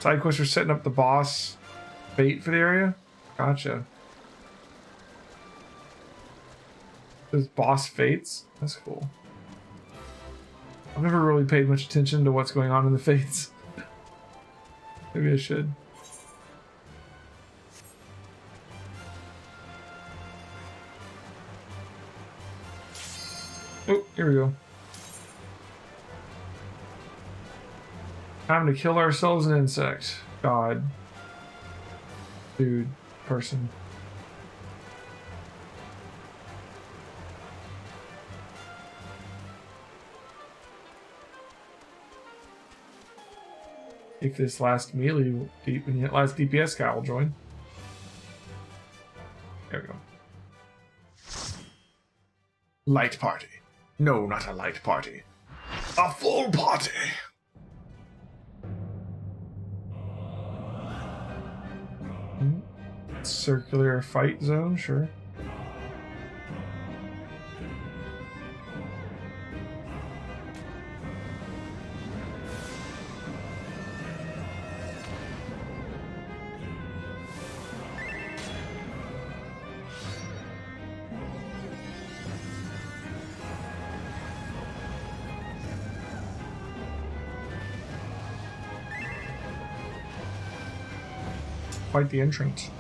Side quests are setting up the boss bait for the area. Gotcha. There's boss fates. That's cool. I've never really paid much attention to what's going on in the fates. Maybe I should. Oh, here we go. Time to kill ourselves an insect. God. Dude. Person. If this last melee deep and last DPS guy will join. There we go. Light party. No, not a light party. A full party! Circular fight zone, sure. Quite the entrance.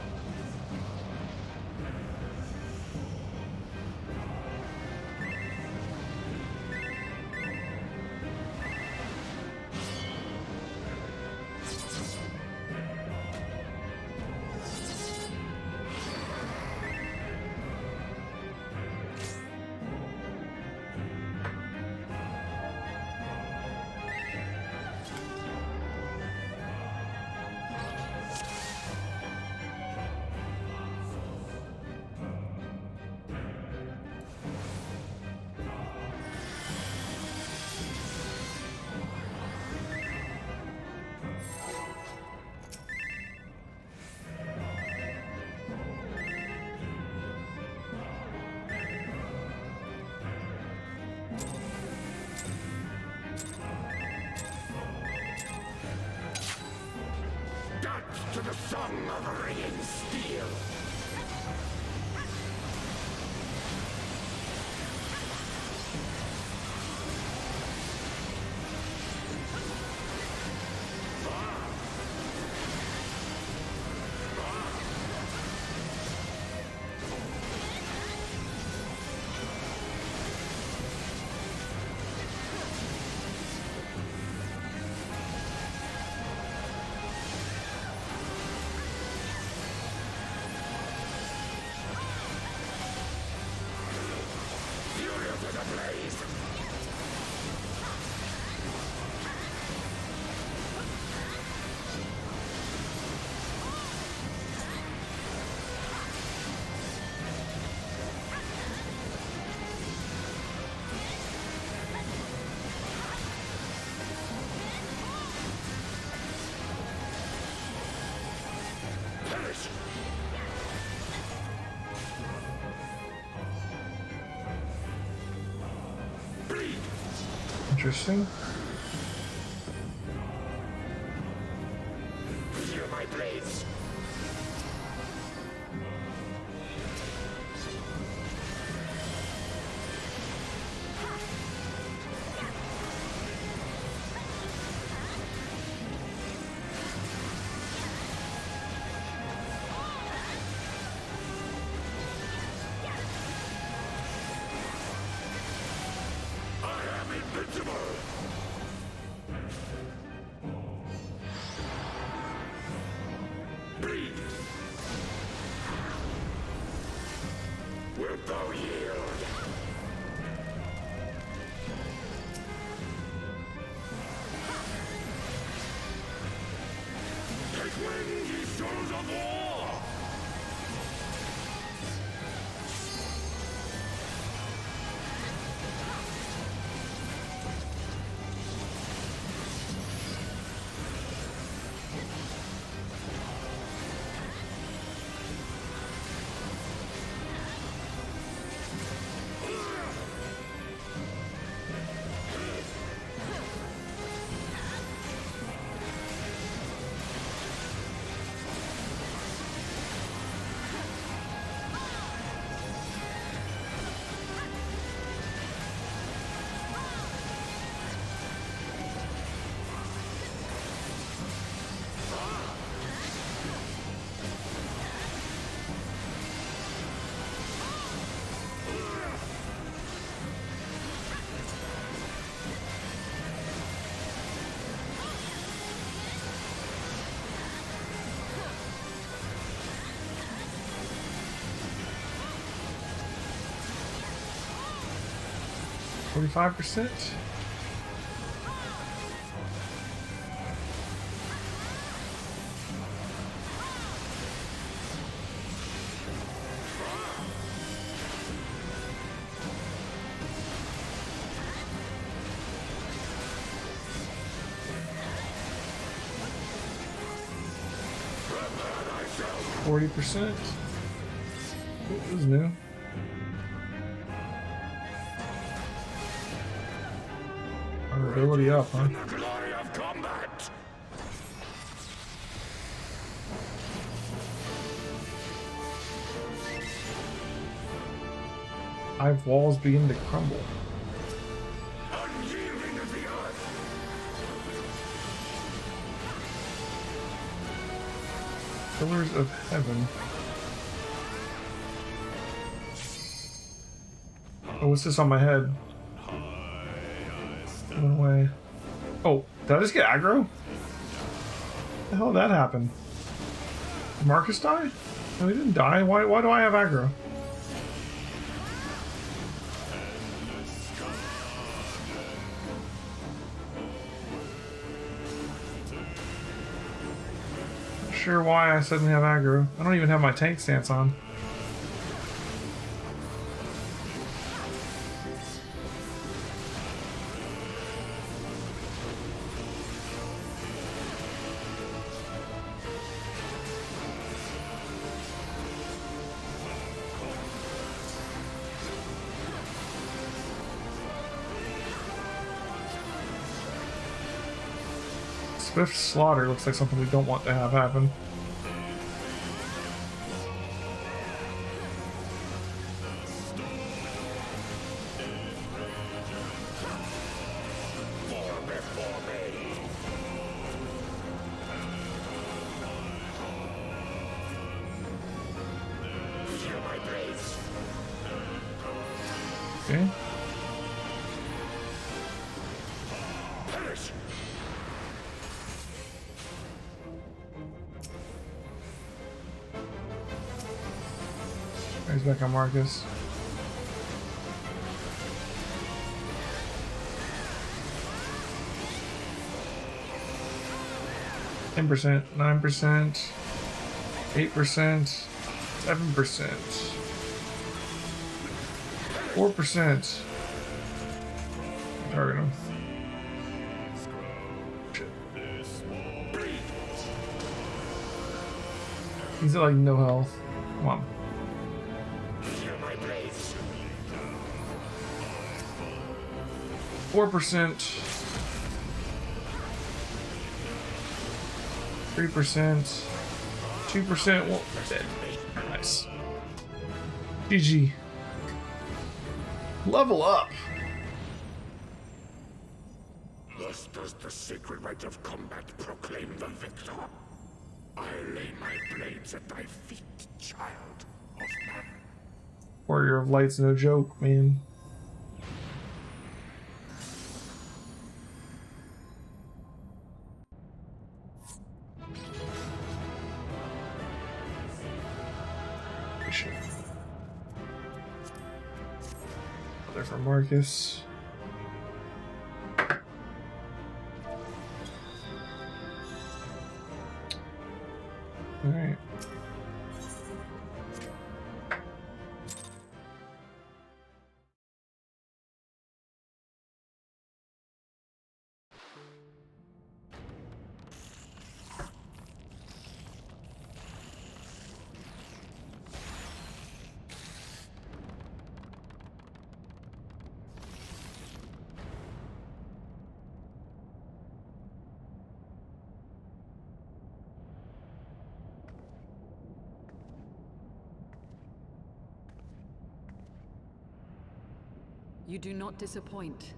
To the song of ringing steel. Interesting. Feel my blades. I am invincible. 45%. %. This is new. Our ability up, huh? Glory of combat! Hive walls begin to crumble. Unyielding of the earth! Pillars of heaven. Oh, what's this on my head? Went away. Oh, did I just get aggro? The hell did that happen? Did Marcus die? No, he didn't die. Why do I have aggro? Not sure why I suddenly have aggro. I don't even have my tank stance on. Swift slaughter looks like something we don't want to have happen. Okay. He's back on Marcus. %, 9%, 8%, 7%, 4%. Target him. Shit. He's at like no health. Come on. 4%, 3%, 2%. Well, dead. Nice. GG. Level up. Thus does the sacred rite of combat proclaim the victor. I lay my blades at thy feet, child of man. Warrior of Light's no joke, man. There for Marcus. All right. You do not disappoint,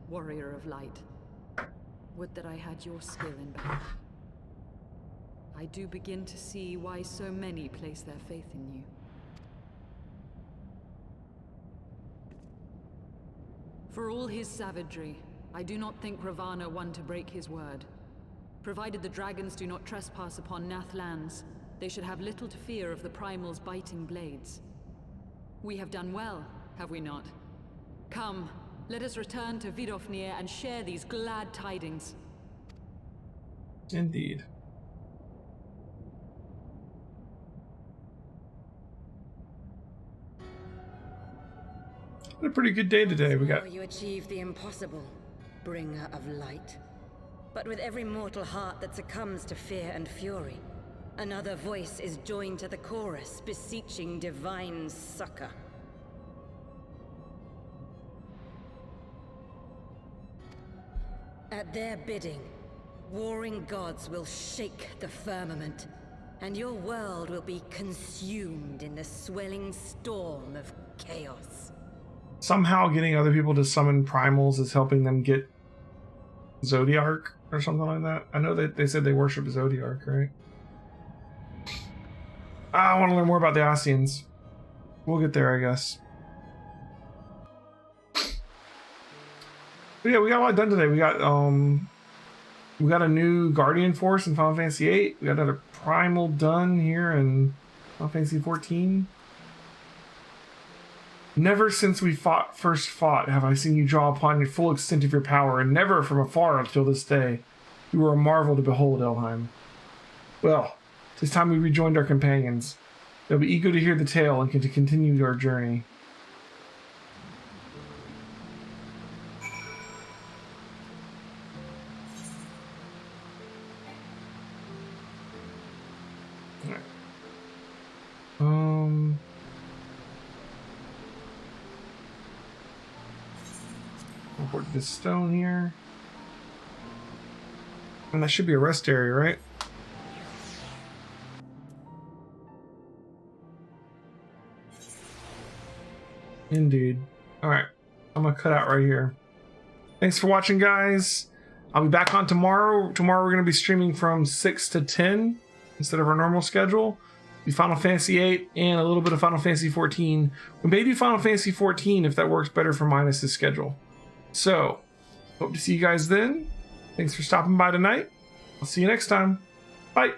Warrior of Light. Would that I had your skill in battle. I do begin to see why so many place their faith in you. For all his savagery, I do not think Ravana one to break his word. Provided the dragons do not trespass upon Nath lands, they should have little to fear of the Primal's biting blades. We have done well, have we not? Come, Let us return to Vidofnir and share these glad tidings. Indeed. What a pretty good day today. We got. You achieve the impossible, bringer of light. But with every mortal heart that succumbs to fear and fury, another voice is joined to the chorus, beseeching divine succor. At their bidding, warring gods will shake the firmament, and your world will be consumed in the swelling storm of chaos. Somehow getting other people to summon primals is helping them get Zodiark or something like that. I know that they said they worship Zodiark, right? I want to learn more about the Ascians. We'll get there, I guess. But yeah, we got a lot done today. We got a new Guardian Force in Final Fantasy VIII. We got another Primal done here in Final Fantasy XIV. Never since we first fought have I seen you draw upon the full extent of your power, and never from afar until this day. You were a marvel to behold, Elheim. Well, 'tis time we rejoined our companions. They'll be eager to hear the tale and to continue our journey. Import this stone here. And that should be a rest area, right? Indeed. Alright. I'm gonna cut out right here. Thanks for watching, guys. I'll be back on tomorrow. Tomorrow we're gonna be streaming from 6 to 10 instead of our normal schedule. Be Final Fantasy VIII and a little bit of Final Fantasy XIV. We may do Final Fantasy XIV if that works better for Minus's schedule. So, hope to see you guys then. Thanks for stopping by tonight. I'll see you next time. Bye.